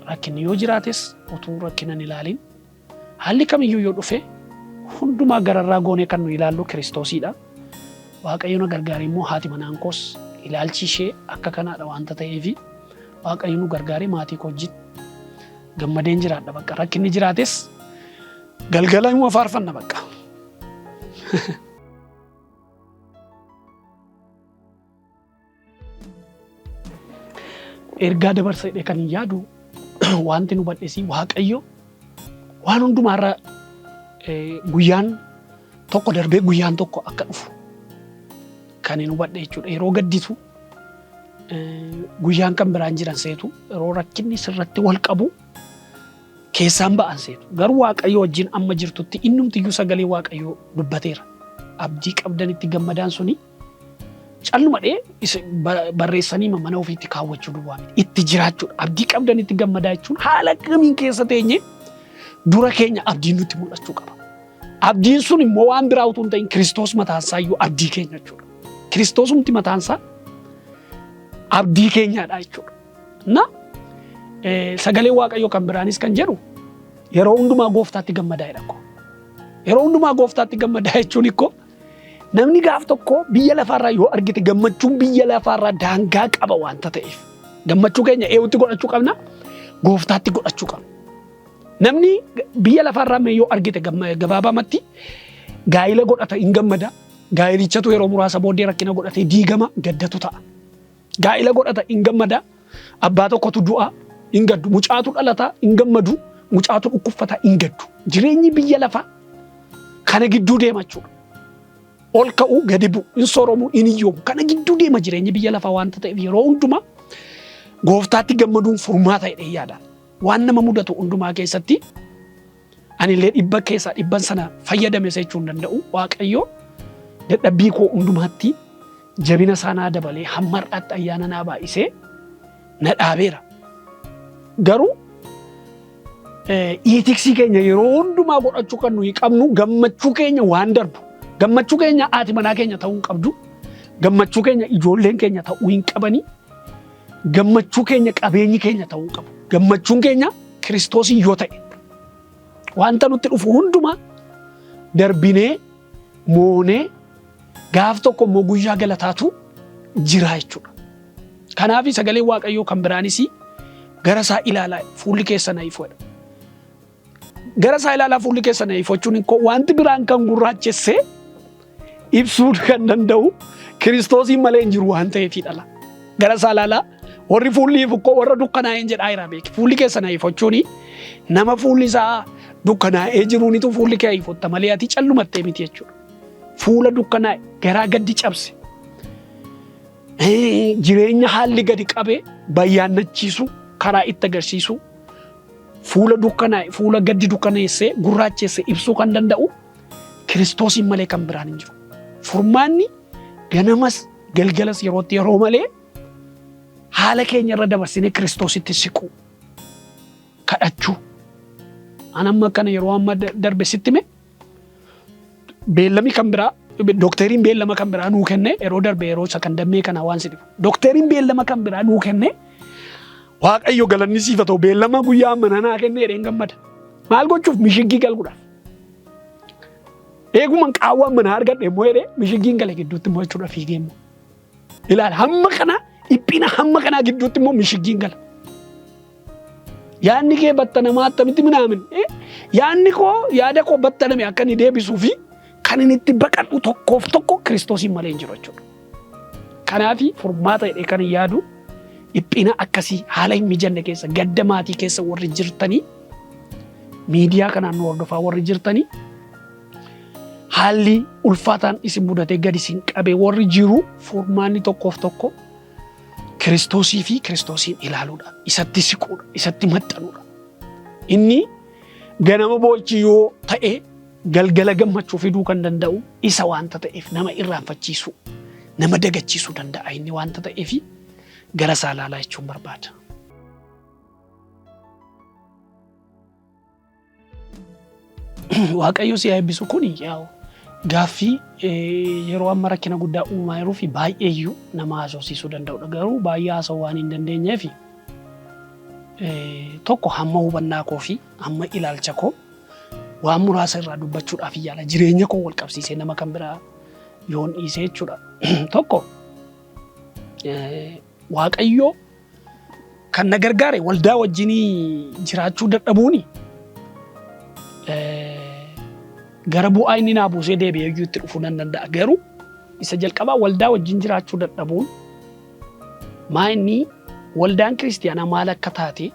rakkinni yoo jiraates utuu rakkinan ilaalin haalli kamiyyuu yoo dhufe hundumaa gararraa goonee kan nu ilaallu Kiristoosiidha. Waaqayyo nu gargaaree immoo haati manaan koos ilaalchi ishee akka kanaadha waanta ta'eef Waaqayyo nu gargaaree maatii koo wajjin gammadeen jiraadha bakka rakkinni jiraates galgala immoo faarfanna bakka. Ergaa dabarsadhe kan yaadu wanti nu badheesi Waaqayyo waan hundumaarra guyyaan tokko darbee guyyaan tokko akka dhufu kan nu badhe jechuudha. Yeroo gadditu guyyaan kan biraan jiran seetu yeroo rakkinni sirratti wal qabu keessaan ba'an seetu. Garuu Waaqayyo wajjin amma jirtutti innumtiyyuu sagalee Waaqayyo dubbateera. Abdii qabdanitti gammadaan suni callumadhee barreessanii mana ofiitti kaawwachuu duwwaa miti. Itti jiraachuudha. Abdii qabdanitti gammadaa jechuun haala kamiin keessa teenye dura keenya abdiin nutti mul'achuu qaba. Abdiin sun immoo waan biraa utuu hin ta'in Kiristoos mataansaa iyyuu abdii keenya jechuudha. Kiristoosumti mataansaa abdii keenyaadha jechuudha. Na sagalee Waaqayyoo kan biraanis kan jedhu yeroo hundumaa gooftaatti gammadaa jedhako. Yeroo hundumaa gooftaatti gammadaa jechuun ikko namni gaaf tokko biyya lafaarraa yoo argite gammachuun biyya lafaarraa daangaa qaba waanta ta'eef gammachuu keenya eewutti godhachuu qabna gooftaatti godhachuu qabna. Namni biyya lafaarraa yoo argite gabaabamatti gaa'ila godhata hin gammada. Gaa'ilichatu yeroo muraasa booddee rakkina godhatee diigama gaddatu ta'a. Gaa'ila godhata hin gammada. Abbaa tokkotu du'a hin gaddu. Mucaatu dhalata hin gammadu. Mucaatu dhukkubfata hin gaddu. Jireenyi biyya lafaa kana gidduu deema jechuudha. Ol ka'uu gadi bu'u hin sooromuu hin iyyoomu kana gidduu deema jireenyi biyya lafaa waanta ta'eef yeroo hundumaa gooftaatti gammaduun furmaata jedhee yaada. Waan nama mudatu hundumaa keessatti anillee dhibba keessaa dhibban sana fayyadame jechuu hin danda'u. Waaqayyo dadhabbii koo hundumaatti jabina isaa dabalee hamma har'aatti ayyaana naa baay'isee na dhaabeera. Garuu iitiksii keenya yeroo hundumaa godhachuu kan nuyi qabnu gammachuu keenya waan darbu. Gammachuu keenya haati manaa keenya ta'uu hin qabdu. Gammachuu keenya ijoolleen keenya ta'uu hin qabani. Gammachuu keenya qabeenyi keenya ta'uu qabu. Gammachuun keenya Kiristoosii yoo ta'e wanta nutti dhufu hundumaa darbinee moonee gaaf tokko immoo guyyaa galataatu jira jechuudha. Kanaaf sagalee Waaqayyoo kan biraanis gara isaa ilaalaa fuulli keessan ifoodha. Gara isaa ilaalaa fuulli keessan ifochuun wanti biraan kan gurraachessee ibsuu kan danda'u Kiristoosiin malee hin jiru waan ta'eefidha. Gara isaa ilaalaa warri fuulli ifu warra dukkanaa'een jedhaa jira beeki. Fuulli keessan ifochuun nama fuulli isaa Dukkanaa'ee jiruunitu fuulli kee ifotta malee ati callumattee miti jechuudha. Fuula dukkanaa'e garaa gaddi cabse. Jireenya haalli gadi qabee bayyaannachiisu karaa itti agarsiisu fuula dukkanaa'e fuula gaddi dukkaneessee gurraacheesse ibsuu kan danda'u Kiristoosiin malee kan biraan hin jiru. Furmaanni ganamas galgalas yerootti yeroo malee haala keenya irra dabarsinee Kiristoositti siquu kadhachuu. An amma kana yeroo amma darbe sitti hime beellami kan biraa dookteriin beellama kan biraa nuu kenne yeroo darbe yeroo sakandammee kana waan sidifu dookteriin beellama kan biraa nuu kenne Waaqayyo galanni siif haa ta'u beellama guyyaa amma naa kenne jedheen gammada. Maal gochuuf mishiggii galguudhaaf. Eeguman qaawwaan mana argadhe immoo jedhee mishiggiin gale gidduutti immoo jechuudha fiigee immoo. Ilaala hamma kana dhiphina hamma kanaa gidduutti immoo mishiggiin gala. Yaadni kee battanamaa attamitti minaamin yaadni koo yaada koo battaname akka inni deebisuu fi kan inni itti baqadhu tokkoof tokko Kiristoosiin malee hin jiru jechuudha. Kanaafi furmaata jedhee kan yaadu dhiphina akkasii haala hin mijanne keessa gadda maatii keessa warri jirtanii miidiyaa kanaan nu hordofaa warri jirtanii haalli ulfaataan isin mudatee gadi isin qabee warri jiru furmaanni tokkoof tokko Kiristoosii fi Kiristoosiin ilaaluudha. Isatti siquudha. Isatti maxxanuudha. Inni ganama boo'chi yoo ta'e galgala gammachuu fiduu kan danda'u isa waanta ta'eef nama irraanfachiisu nama dagachiisuu danda'a inni waanta ta'eef gara isaa ilaalaa jechuun barbaada. Waaqayyo si eebbisu kun gaaffii yeroo amma rakkina guddaa uumaa jiruu fi baay'eeyyuu nama haasofsiisuu danda'udha. Garuu baay'ee haasa'uu waan hin dandeenyeef tokko hamma hubannaa koo fi hamma ilaalcha koo waan muraasa irraa dubbachuudhaaf yaala jireenya koo wal qabsiisee nama kan biraa yoon dhiisee jechuudha. Tokko Waaqayyo kan na gargaare waldaa wajjinii jiraachuu dadhabuuni gara bu'aa inni naa buusee deebi'ee itti dhufuu nan danda'a. Garuu isa jalqabaa waldaa wajjin jiraachuu dadhabuun maa inni waldaan kiristiyaanaa maal akka taate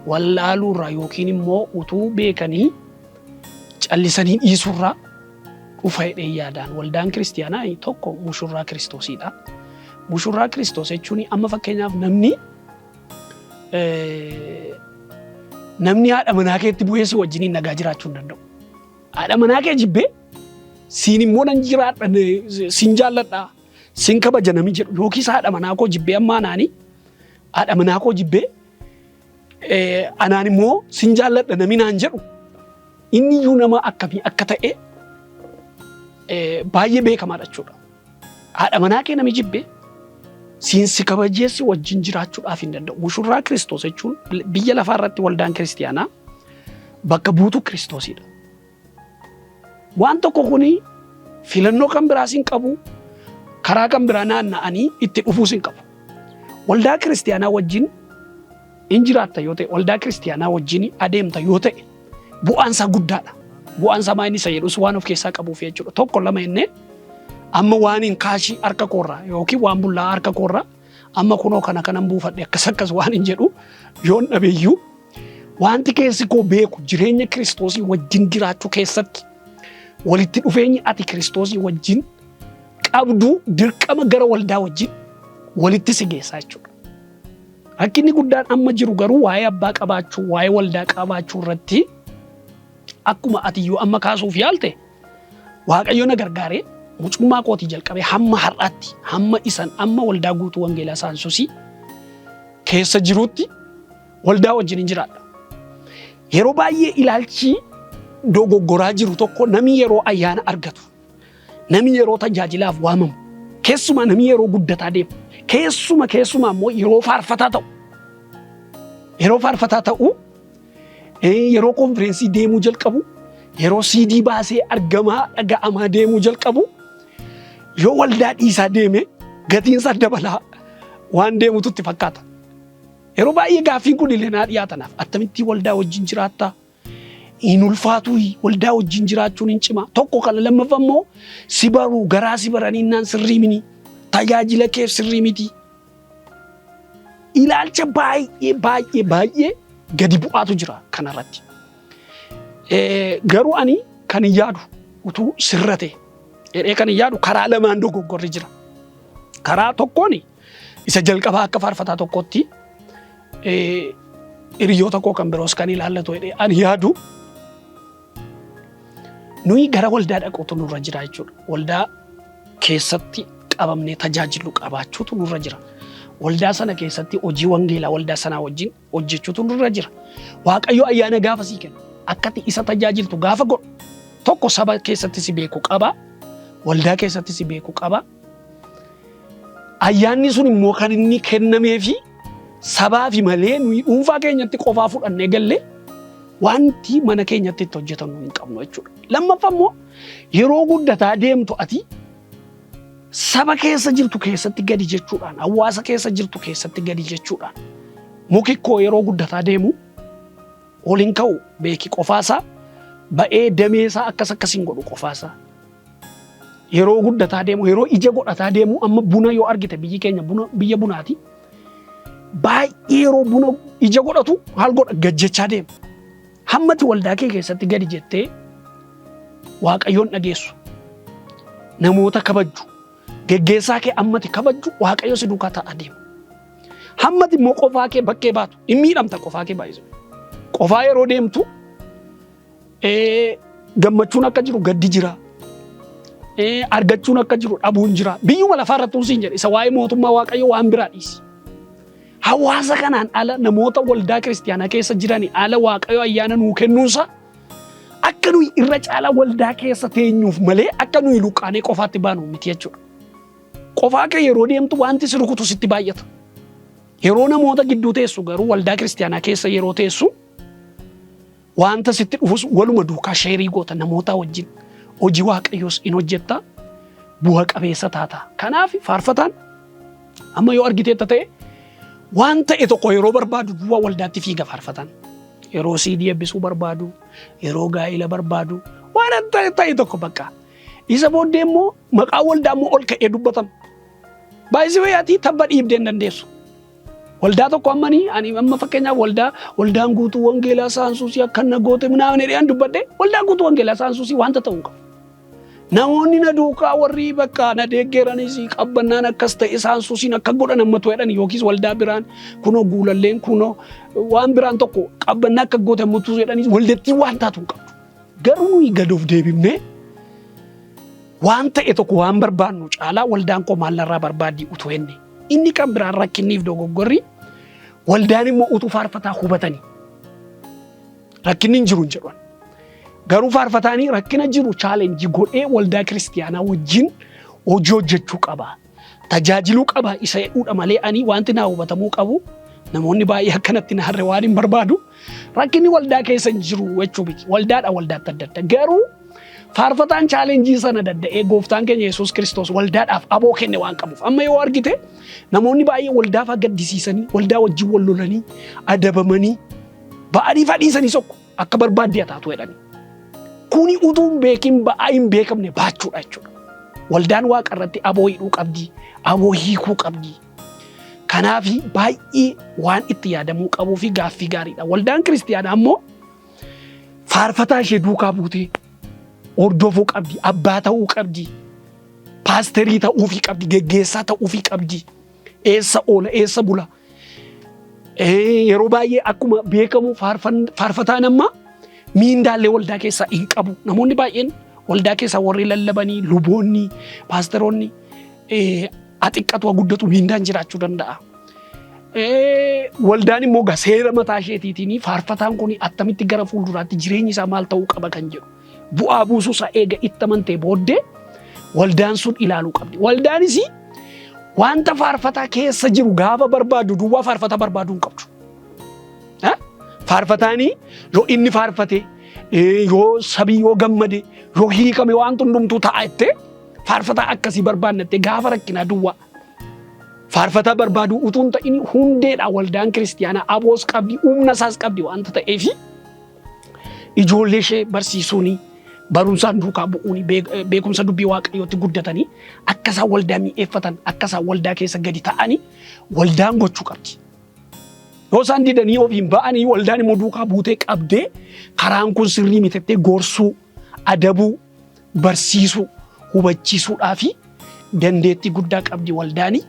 wallaaluurraa yookiin immoo utuu beekanii callisanii dhiisuurraa dhufa jedhee yaadaan waldaan kiristiyaanaa tokko mushurraa Kiristoosiidha. Mushurraa Kiristoos jechuun amma fakkeenyaaf namni haadha manaa keetti bu'ee si wajjiniin nagaa jiraachuu hin danda'u. Haadha manaa kee jibbee siin immoo nan jiraadha siin jaalladha siin kabaja nami jedhu yookiis haadha manaa koo jibbee amma anaanii haadha manaa koo jibbee anaan immoo siin jaalladha nami naan jedhu inni iyyuu nama akkamii akka ta'e baay'ee beekamaadha jechuudha. Haadha manaa kee nami jibbee siin si kabajeessi wajjin jiraachuudhaaf hin danda'u. Mushurraa Kiristoos jechuun biyya lafaa irratti waldaan kiristiyaanaa bakka buutuu Kiristoosiidha. Waan tokko kuni filannoo kan biraas hin qabu karaa kan biraa naanna'anii itti dhufuus hin qabu. Waldaa kiristiyaanaa wajjin hin jiraatta yoo ta'e waldaa kiristiyaanaa wajjin adeemta yoo ta'e bu'aansaa guddaadha. Bu'aansaa maa inni isa jedhus waan of keessaa qabuuf jechuudha. Tokko lama innee amma waan hin kaashii harka koorraa yookiin waan bullaa harka koorraa amma kunoo kanan buufadhe akkas waan hin jedhu yoon dhabeeyyuu wanti keessi koo beeku jireenya Kiristoosii wajjin jiraachuu keessatti walitti dhufeenyi ati Kiristoosii wajjin qabdu dirqama gara waldaa wajjin walitti si geessaa jechuudha. Rakkinni guddaan amma jiru garuu waa'ee abbaa qabaachuu waa'ee waldaa qabaachuu irratti akkuma ati iyyuu amma kaasuuf yaalte Waaqayyo na gargaaree mucummaa kootii jalqabee hamma har'aatti hamma isan amma waldaa guutuu wangeelaa Saansusii keessa jiruutti waldaa wajjin hin jiraadha. Yeroo baay'ee ilaalchi dogoggoraa jiru tokko namni yeroo ayyaana argatu namni yeroo tajaajilaaf waamamu keessumaa namni yeroo guddataa deemu keessumaa immoo yeroo faarfataa ta'u yeroo konfireensii deemuu jalqabu yeroo CD baasee argamaa dhaga'amaa deemuu jalqabu yoo waldaa dhiisaa deeme gatiinsa dabalaa waan deemutu itti fakkaata. Yeroo baay'ee gaaffiin kun illee naa dhiyaatanaaf attamitti waldaa wajjin jiraattaa? Hin ulfaatu waldaa wajjin jiraachuun hin cima. Tokko kan lammaffaa immoo si baruu garaa si baraniinnaan sirrii miti. Tajaajila keef sirrii miti. Ilaalcha baay'ee gadi bu'aatu jira kanarratti. Garuu ani kan yaadu utuu sirrate jedhee kan yaadu karaa lamaan dogoggorri jira. Karaa tokkoon isa jalqabaa akka faarfataa tokkotti hiriyoota koo kan biroos kan ilaallatu jedhee ani yaadu nuyi gara waldaa dhaquutu nurra jira jechuudha. Waldaa keessatti qabamnee tajaajilu qabaachuutu nurra jira. Waldaa sana keessatti hojii wangeelaa waldaa sanaa wajjin hojjechuutu nurra jira. Waaqayyo ayyaana gaafa sii kennu akkati isa tajaajiltu gaafa godhu tokko saba keessatti si beeku qaba. Waldaa keessatti si beeku qaba. Ayyaanni sun immoo kan inni kennameefi sabaa fi malee nuyi dhuunfaa keenyatti qofaa fudhannee gallee wanti mana keenyatti itti hojjetamu hin qabnu jechuudha. Lammaffaa immoo yeroo guddataa deemtu ati saba keessa jirtu keessatti gadi jechuudhaan hawaasa keessa jirtu keessatti gadi jechuudhaan muki koo yeroo guddataa deemu oliin ka'u beeki qofaasaa ba'ee dameesaa akkasiin godhu qofaasaa. Yeroo guddataa deemu yeroo ija godhataa deemu amma buna yoo argite biyyi keenya biyya bunaati. Baay'ee yeroo buna ija godhatu haal godha gajjechaa deema. Hammati waldaa kee keessatti gadi jettee Waaqayyoon dhageessu. Namoota kabajju. Geggeessaa kee ammati kabajju Waaqayyo si duukaa ta'a deema. Hammati immoo qofaa kee bakkee baatu hin miidhamta qofaa kee baay'isu. Qofaa yeroo deemtu gammachuun akka jiru gaddi jira. Argachuun akka jiru dhabuun jira. Biyyuma lafaarratti siin jedhe isa waa'ee mootummaa Waaqayyo waan biraa dhiisi. Hawaasa kanaan ala namoota waldaa kiristaanaa keessa jiranii ala Waaqayyo ayyaana nuu kennuunsa akka nuyi irra caalaa waldaa keessa teenyuuf malee akka nuyi luqqaanee qofaatti baanu miti jechuudha. Qofaa kee yeroo deemtu wanti si rukutu sitti baay'ata. Yeroo namoota gidduu teessu garuu waldaa kiristaanaa keessa yeroo teessu wanta sitti dhufus waluma duukaa sheerii goota namoota wajjin hojii Waaqayyoos in hojjetta bu'a qabeessa taata. Kanaaf faarfataan amma yoo argiteetta ta'e waan ta'e tokko yeroo barbaadu duwwaa waldaatti fiiga faarfataan. Yeroo CD eebbisuu barbaadu, yeroo gaa'ila barbaadu, waan ta'e tokko bakka. Isa booddee immoo maqaa waldaa immoo ol ka'ee dubbatama. Baay'isii wayyaatti tabba dhiibdee hin dandeessu. Waldaa tokko ammanii ani amma fakkeenyaaf waldaan guutuu wangeelaa saansuusii akka nagoote minaan jedheen dubbadhe waldaan guutuu wangeelaa saansuusii wanta ta'uu qaba. Namoonni na duukaa warri bakka na deeggeeranis qabbannaan akkas ta'e saansuusiin akka godhan ammatu jedhan yookiis waldaa biraan kunoo guulalleen kunoo waan biraan tokko qabbannaa akka goote ammatu jedhanis waldatti waan taatu hin qabdu. Garuu nuyi gadoof deebifnee waan ta'e tokko waan barbaannu caalaa waldaan koo maalirraa barbaaddi utuu jenne. Inni kan biraan rakkinniif dogoggorri waldaan immoo utuu faarfataa hubatanii rakkinni hin jiru hin jedhan. Garuu faarfataanii rakkina jiru chaalenjii godhee waldaa kiristaanaa wajjin hojii hojjechuu qaba. Tajaajiluu qaba isa jedhuudha malee ani wanti naa hubatamuu qabu namoonni baay'ee akkanatti naarre waan hin barbaadu rakkinni waldaa keessa hin jiru jechuu miti. Waldaadha waldaatti adda adda. Garuu faarfataan chaalenjii sana dadda'ee gooftaan keenya Yesuus Kiristoos waldaadhaaf aboo kenne waan qabuuf amma yoo argite namoonni baay'ee waldaaf gaddisiisanii waldaa wajjin wal lolanii adabamanii ba'anii fadhiisanii sokko akka barbaadde taatu jedhanii. Kuni utuun beekin ba'aa hin beekamne baachuudha jechuudha. Waldaan waaqa irratti aboo hidhuu qabdi, aboo hiikuu qabdi. Kanaaf baay'ee waan itti yaadamuu qabuu fi gaaffii gaariidha. Waldaan kiristaanaa ammoo faarfataa ishee duukaa buutee hordofuu qabdi, abbaa ta'uu qabdi, paasterii ta'uufii qabdi, geggeessaa ta'uufii qabdi. Eessa oola, eessa bula. Yeroo baay'ee akkuma beekamu faarfataan amma miindaalee waldaa keessaa hin qabu. Namoonni baay'een waldaa keessaa warri lallabanii, luboonni, paasteroonni xiqqatu guddatu miindaan jiraachuu danda'a. Waldaan immoo seera mataa isheetiitiin faarfataan kun attamitti gara fuulduraatti jireenyi isaa maal ta'uu qaba kan jedhu. Bu'aa buusuu isaa eega itti amantee booddee waldaan sun ilaaluu qabdi. Waldaanis wanta faarfataa keessa jiru gaafa barbaadu duwwaa faarfataa barbaaduu hin qabdu. Faarfataanii yoo inni faarfate yoo sabii yoo gammade yoo hiikame waan hundumtuu ta'a jettee faarfataa akkasii barbaannatte gaafa rakkinaa duwwaa. Faarfataa barbaaduu utuun ta'in hundeedha waldaan kiristaanaa aboos qabdi humna isaas qabdi wanta ta'eefi ijoollee ishee barsiisuuni barumsaan duukaa bu'uuni beekumsa dubbii waaqayyootti guddatanii akka isaan waldaa mi'eeffatan akka isaan waldaa keessa gadi ta'anii waldaan gochuu qabdi. Yoo isaan didanii ofiin ba'anii waldaan immoo duukaa buutee qabdee karaan kun sirrii mitettee gorsuu, adabuu, barsiisuu, hubachiisuudhaa fi dandeettii guddaa qabdi waldaanii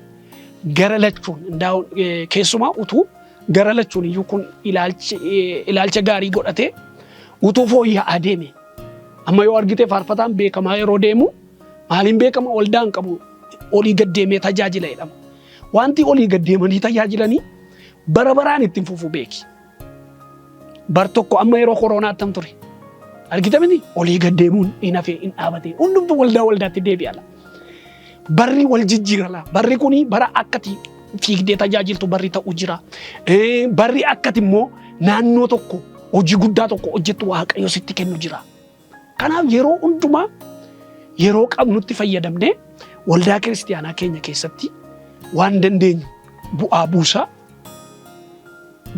gara lachuun keessumaa utuu gara lachuun iyyuu kun ilaalcha gaarii godhatee utuu fooyya'aa deeme. Amma yoo argite faarfataan beekamaa yeroo deemu maaliin beekama waldaan qabu olii gad deemee tajaajila jedhama. Wanti olii gad deemanii tajaajilanii bara baraan ittiin fufuu beeki. Bar tokko amma yeroo koronaa attam ture. Argite miti olii gad deemuun hin hafee hin dhaabate hundumtu waldaatti deebi'ala. Barri wal jijjiirala. Barri kuni bara akkati fiigdee tajaajiltu barri ta'u jira. Barri akkati immoo naannoo tokko hojii guddaa tokko hojjettu Waaqayyo sitti kennu jira. Kanaaf yeroo hundumaa yeroo qabnutti fayyadamnee waldaa kiristiyaanaa keenya keessatti waan dandeenyu bu'aa buusaa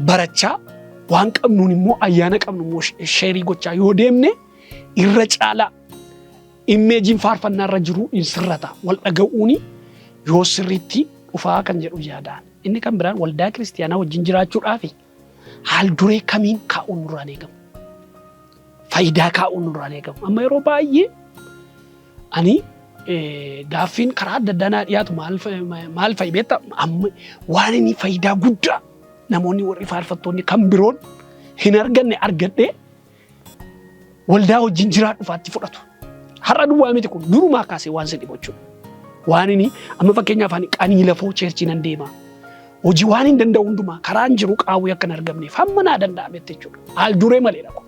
barachaa waan qabnuun immoo ayyaana qabnu immoo sheerii gochaa yoo deemne irra caalaa imeejiin faarfannaa irra jiru in sirrata wal dhaga'uuni yoo sirriitti dhufaa kan jedhu yaadaan. Inni kan biraan waldaa kiristiyaanaa wajjin jiraachuudhaaf haal duree kamiin kaa'uun nurraan eegamu. Faayidaa kaa'uun nurraan eegamu. Amma yeroo baay'ee ani gaaffiin karaa adda addaa naa dhiyaatu maal fa'i beektaa amma waan inni faayidaa guddaa namoonni warri faarfattoonni kan biroon hin arganne argadhee waldaa wajjin jiraadhufaatti fudhatu. Har'a duwwaa miti kun durumaa kaasee waan sin dhibochuu. Waan inni amma fakkeenyaaf ani qanii lafoo cheerchii nan deema. Hojii waan hin danda'u hundumaa karaan jiru qaawwee akka hin argamneef hamma naa danda'ametti jechuudha. Haal duree maleedha kun.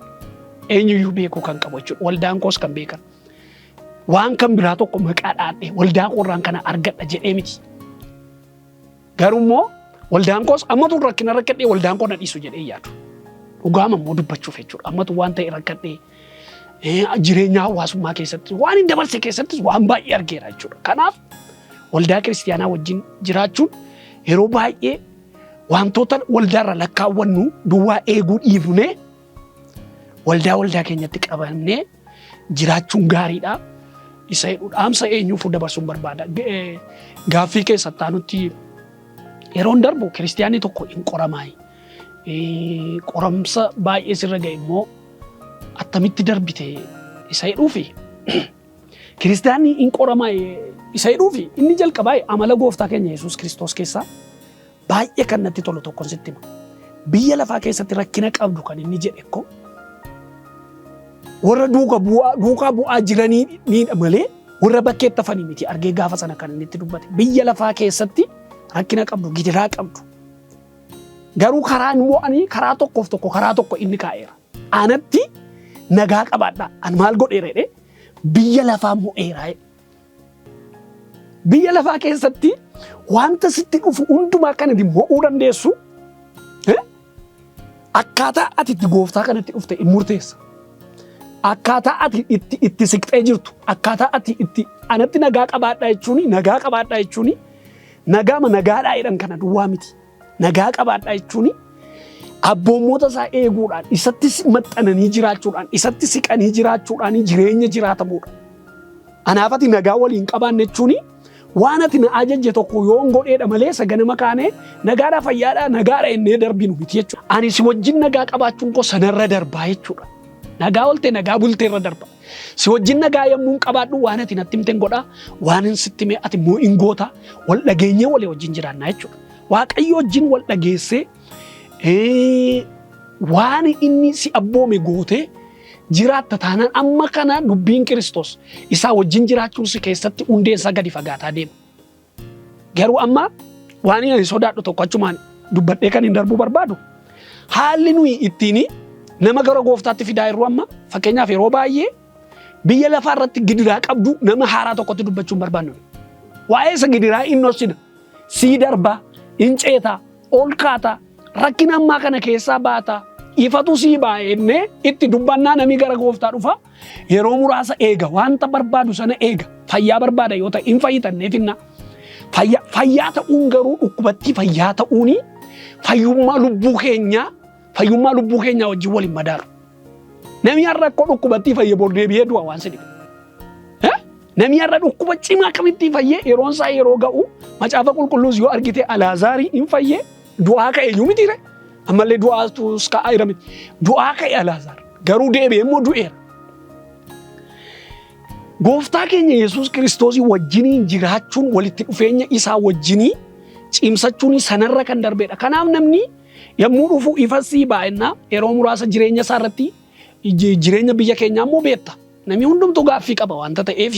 Eenyuyyuu beekuu kan qabu jechuudha. Waldaan koos kan beekan. Waan kan biraa tokko maqaa dhaadhee waldaa qorraan kana argadha jedhee miti. Garuu immoo waldaan koos ammatu rakkina rakkadhee waldaan koo na dhiisu jedhee yaadu. Dhugaama immoo dubbachuuf jechuudha. Ammatu waan ta'e rakkadhee jireenya hawaasummaa keessatti waan hin dabarse keessattis waan baay'ee argeera jechuudha. Kanaaf waldaa kiristiyaanaa wajjin jiraachuun yeroo baay'ee wantoota waldaarra lakkaawwannu duwwaa eeguu dhiifnee waldaa keenyatti qabannee jiraachuun gaariidha. Isa dhaamsa eenyuufuu dabarsuun barbaada. Gaaffii keessatti aanutti yeroon darbu kiristiyaanii tokko hin qoramaayi. Qoramsa baay'ee sirra ga'e immoo attamitti darbite isa jedhuufi kiristiyaanii hin qoramaayi isa jedhuufi inni jalqabaa amala gooftaa keenya Yesuus Kiristoos keessaa baay'ee kan natti tolu tokkon sitti hima. Biyya lafaa keessatti rakkina qabdu kan inni jedhe ko warra duukaa bu'aa jiraniidha malee warra bakkeetti hafanii miti argee gaafa sana kan inni itti dubbate. Biyya lafaa keessatti rakkina qabdu gidiraa qabdu. Garuu karaa immoo ani karaa tokkoof tokko karaa tokko inni kaa'eera. Anatti nagaa qabaadha. An maal godheera jedhee biyya lafaa mo'eera. Biyya lafaa keessatti wanta sitti dhufu hundumaa kanatti mo'uu dandeessu akkaataa ati itti gooftaa kanatti dhufte hin murteessa. Akkaataa ati itti siqxee jirtu akkaataa ati itti anatti nagaa qabaadha jechuuni nagaama nagaadhaa jedhan kana duwwaa miti. Nagaa qabaadha jechuuni abboommoota isaa eeguudhaan isatti maxxananii jiraachuudhaan isatti siqanii jiraachuudhaan jireenya jiraatamuudha. Anaaf ati nagaa waliin qabaanne jechuuni waan ati na ajajje tokko yoon godheedha malee saganama kaanee nagaadhaa fayyaadhaa nagaadha innee darbinu miti jechuudha. Ani si wajjin nagaa qabaachuun koo sanarra darbaa jechuudha. Nagaa oltee nagaa bultee irra darba. Si wajjin nagaa yemmuu qabaadhu waan ati natti himteen godhaa waan hin sitti mee ati immoo hin goota wal dhageenyee walii wajjin jiraannaa jechuudha. Waaqayyo wajjin wal dhageessee waan inni si abboome gootee jiraatta taanaan amma kana dubbiin Kiristoos isaa wajjin jiraachuun si keessatti hundeensa gadi fagaataa deema. Garuu amma waan inni sodaadhu tokko achumaan dubbadhee kan hin darbuu barbaadu haalli nuyi ittiin nama gara gooftaatti fidaa yeroo amma fakkeenyaaf yeroo baay'ee biyya lafaa irratti gidiraa qabdu nama haaraa tokkotti dubbachuun barbaannu. Waa'ee isa gidiraa inni hossina sii darbaa in ceetaa ol kaataa rakkina ammaa kana keessaa baataa ifatu sii baay'ee itti dubbannaa namni gara gooftaa dhufa yeroo muraasa eega wanta barbaadu sana eega fayyaa barbaada yoo ta'e hin fayyitanneef inna fayyaa ta'uun garuu dhukkubatti fayyaa ta'uuni fayyummaa lubbuu keenyaa wajjin waliin madaalu. Namni har'a akka dhukkubatti fayyee bordeebi'ee du'a waan si dhibu. Namni har'a dhukkuba cimaa kamitti fayyee yeroon isaa yeroo ga'u macaafa qulqulluus yoo argite Alaazaari hin fayyee du'aa ka'e iyyuu mitiire Ammallee du'aatu ka'aa jira miti. Du'aa ka'e Alaazaar. Garuu deebi'ee immoo du'eera. Gooftaa keenya Yesuus Kiristoosii wajjiniin jiraachuun walitti dhufeenya isaa wajjinii cimsachuun sanarra kan darbeedha. Kanaaf namni yommuu dhufu ifasii baay'inaa yeroo muraasa jireenya isaa irratti jireenya biyya keenyaa immoo beekta. Namni hundumtuu gaaffii qaba waanta ta'eef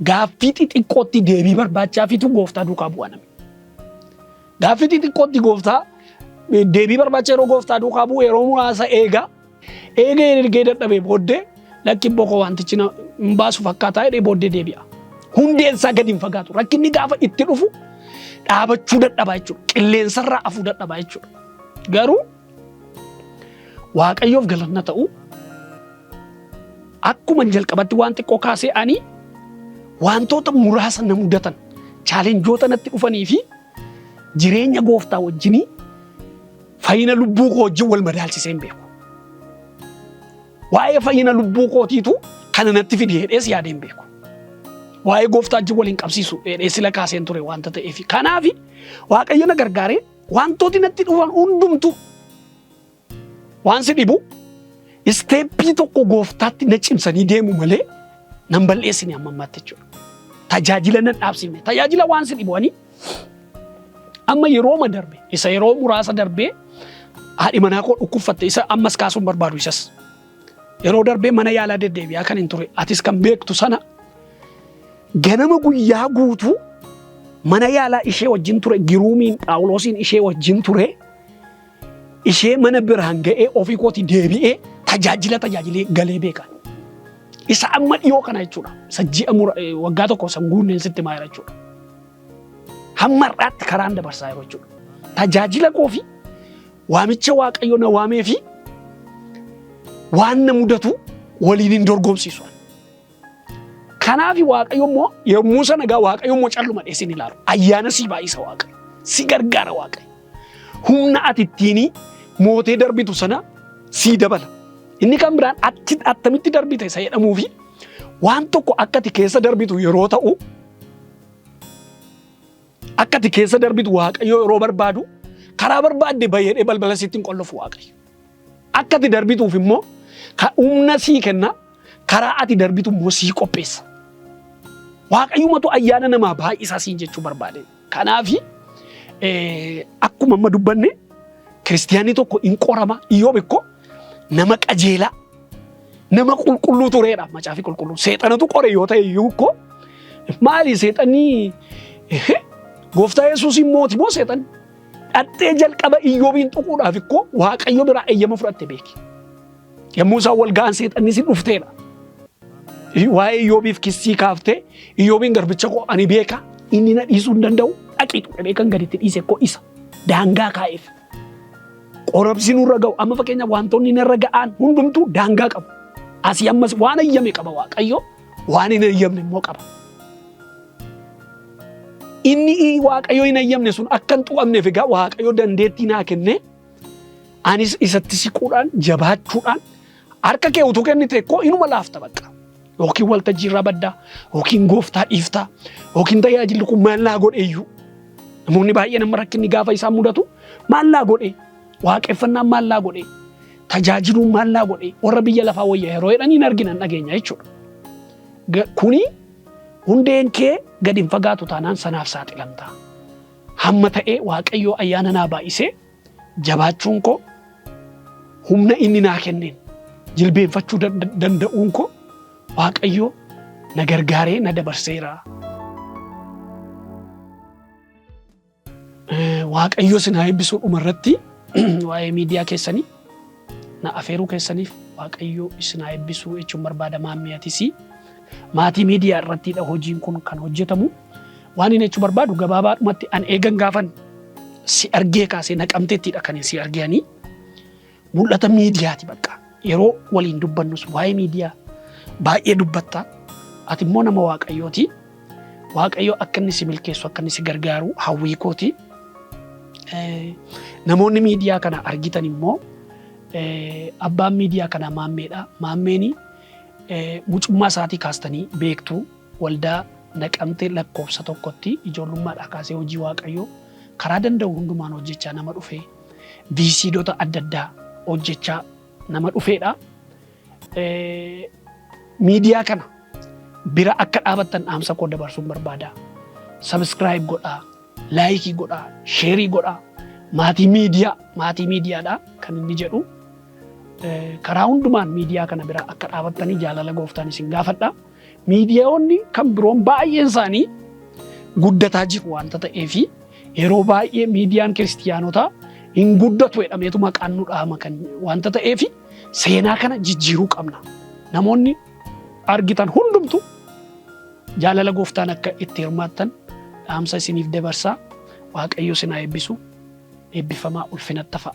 gaaffii xixiqqootti deebii barbaachaatu gooftaa duukaa bu'a namni. Gaaffii xixiqqootti gooftaa deebii barbaacha yeroo gooftaa duukaa bu'u yeroo muraasa eega ergee dadhabee booddee lakki boqoo wantichi hin baasu fakkaataa jedhee booddee deebi'a. Hundeen isaa gadi hin fagaatu. Rakkinni gaafa itti dhufu dhaabachuu dadhabaa jechuudha. Qilleensarraa afuu dadhabaa jechuudha. Garuu Waaqayyoof galanna ta'u akkuma jalqabatti waan xiqqoo kaasee ani wantoota muraasa na mudatan chaalenjoota natti dhufanii fi jireenya gooftaa wajjinii fayyina lubbuu koo wajjin wal madaalchisee hin beeku. Waa'ee fayyina lubbuu kootiitu kana natti fide jedhees yaadee hin beeku. Waa'ee gooftaa wajjin waliin qabsiisu jedhee sila kaaseen ture waanta ta'eef. Kanaaf Waaqayyo na gargaaree wantooti natti dhufan hundumtu waan si dhibu isteeppii tokko gooftaatti na cimsanii deemu malee nan balleessine amma ammaatti jechuudha. Tajaajila nan dhaabsifne. Tajaajila waan si dhibu'anii amma yeroo darbe isa yeroo muraasa darbee haadhi manaa koo dhukkubfatte isa ammas kaasuun barbaadu isas. Yeroo darbee mana yaalaa deddeebi'aa kan hin ture atis kan beektu sana ganama guyyaa guutuu mana yaalaa ishee wajjin ture Giruumiin Phaawulosiin ishee wajjin ture ishee mana biraan ga'ee ofii kooti deebi'ee tajaajilee galee beekan. Isa amma dhiyoo kana jechuudha. Isa ji'a waggaa tokko san guunneen sitti maayira jechuudha. Hamma har'aatti karaan dabarsaa yeroo jechuudha. Tajaajila koo fi waamicha Waaqayyo na waamee fi waan na mudatu waliin hin dorgomsiisu. Kanaaf Waaqayyo immoo yommuu sana gaa Waaqayyo immoo calluma dheessin ilaalu. Ayyaana si baay'isa Waaqayyo. Si gargaara Waaqayyo. Humna ati ittiin mootee darbitu sana si dabala. Inni kan biraan attamitti darbite isa jedhamuu fi waan tokko akka ati keessa darbitu yeroo ta'u akka ati keessa darbitu Waaqayyo yeroo barbaadu karaa barbaadde bayyadhee balbala sitti hin qollofu Waaqayyo. Akka ati darbituuf immoo humna sii kenna karaa ati darbitu immoo sii qopheessa. Waaqayyumatu ayyaana namaa baay'isaa siin jechuu barbaade. Kanaaf akkuma amma dubbanne kiristiyaanii tokko hin qorama Iyyoob ikko nama qajeelaa nama qulqulluu tureedha macaafi qulqulluu. Seexanatu qore yoo ta'e iyyuu ikko maali seexanii gooftaa Yesuusin mooti moo seexan dhattee jalqaba Iyyoobiin tuquudhaaf ikko Waaqayyo biraa eeyyama fudhatte beeki. Yommuu isaan wal ga'an seexanni si dhufteedha. Waa'ee Iyyoobiif kissii kaaftee Iyyoobiin garbicha koo ani beeka inni na dhiisuu hin danda'u dhaqiitu jedhee kan gaditti dhiise koo isa daangaa kaa'eef. Qorabsi nurra ga'u amma fakkeenya wantoonni narra ga'an hundumtuu daangaa qabu. Asii ammas waan eeyyame qaba Waaqayyo waan hin eeyyamne immoo qaba. Inni Waaqayyo hin eeyyamne sun akka hin tuqamneef egaa Waaqayyo dandeettii naa kenne anis isatti siquudhaan jabaachuudhaan harka kee utuu kennite koo inuma laafta bakka. Yookiin waltajjii irraa baddaa yookiin gooftaa dhiiftaa yookiin tajaajilli kun maal naa godhe iyyuu namoonni baay'een amma rakkinni gaafa isaan mudatu maal naa godhe waaqeffannaan maal naa godhe tajaajiluun maal naa godhe warra biyya lafaa wayya yeroo jedhanii hin argina dhageenya jechuudha. Kuni hundeen kee gadi hin fagaatu taanaan sanaaf saaxilamta. Hamma ta'ee Waaqayyo ayyaana naa baay'isee jabaachuun koo humna inni naa kenneen jilbeenfachuu danda'uun koo Waaqayyo na gargaaree na dabarseera. Waaqayyo sinaa eebbisuu dhumarratti waa'ee miidiyaa keessanii na afeeruu keessaniif Waaqayyo sinaa eebbisuu jechuun barbaada maammiyatis. Maatii miidiyaa irrattidha hojiin kun kan hojjetamu. Waan inni jechuu barbaadu gabaabaadhumatti an eegan gaafan si argee kaasee naqamteettidha kan si argeanii. Mul'ata miidiyaati bakka. Yeroo waliin dubbannus waa'ee miidiyaa baay'ee dubbatta. Ati immoo nama Waaqayyooti. Waaqayyo akka inni si milkeessu akka inni si gargaaru hawwii kooti. Namoonni miidiyaa kana argitan immoo abbaan miidiyaa kana maammeedha. Maammeeni mucummaa isaatii kaastanii beektu waldaa naqamtee lakkoofsa tokkotti ijoollummaadhaa kaasee hojii Waaqayyoo karaa danda'u hundumaan hojjechaa nama dhufe viisiidota adda addaa hojjechaa nama dhufeedha. Miidiyaa kana bira akka dhaabattan dhaamsa koo dabarsuun barbaada. Subscribe godhaa, laayikii godhaa, sheerii godhaa. Maatii miidiyaadha kan inni jedhu. Karaa hundumaan miidiyaa kana bira akka dhaabattanii jaalala gooftaan isin gaafadha. Miidiyaawwan kan biroon baay'een isaanii guddataa jiru waanta ta'eefi yeroo baay'ee miidiyaan kiristiyaanotaa hin guddatu jedhameetu maqaan nu dhahama kan waanta ta'eefi seenaa kana jijjiiruu qabna. Namoonni argitan hundumtu jaalala gooftaan akka itti hirmaattan dhaamsa isiniif dabarsaa. Waaqayyo isin haa eebbisu. Eebbifamaa ulfinatti ta'a.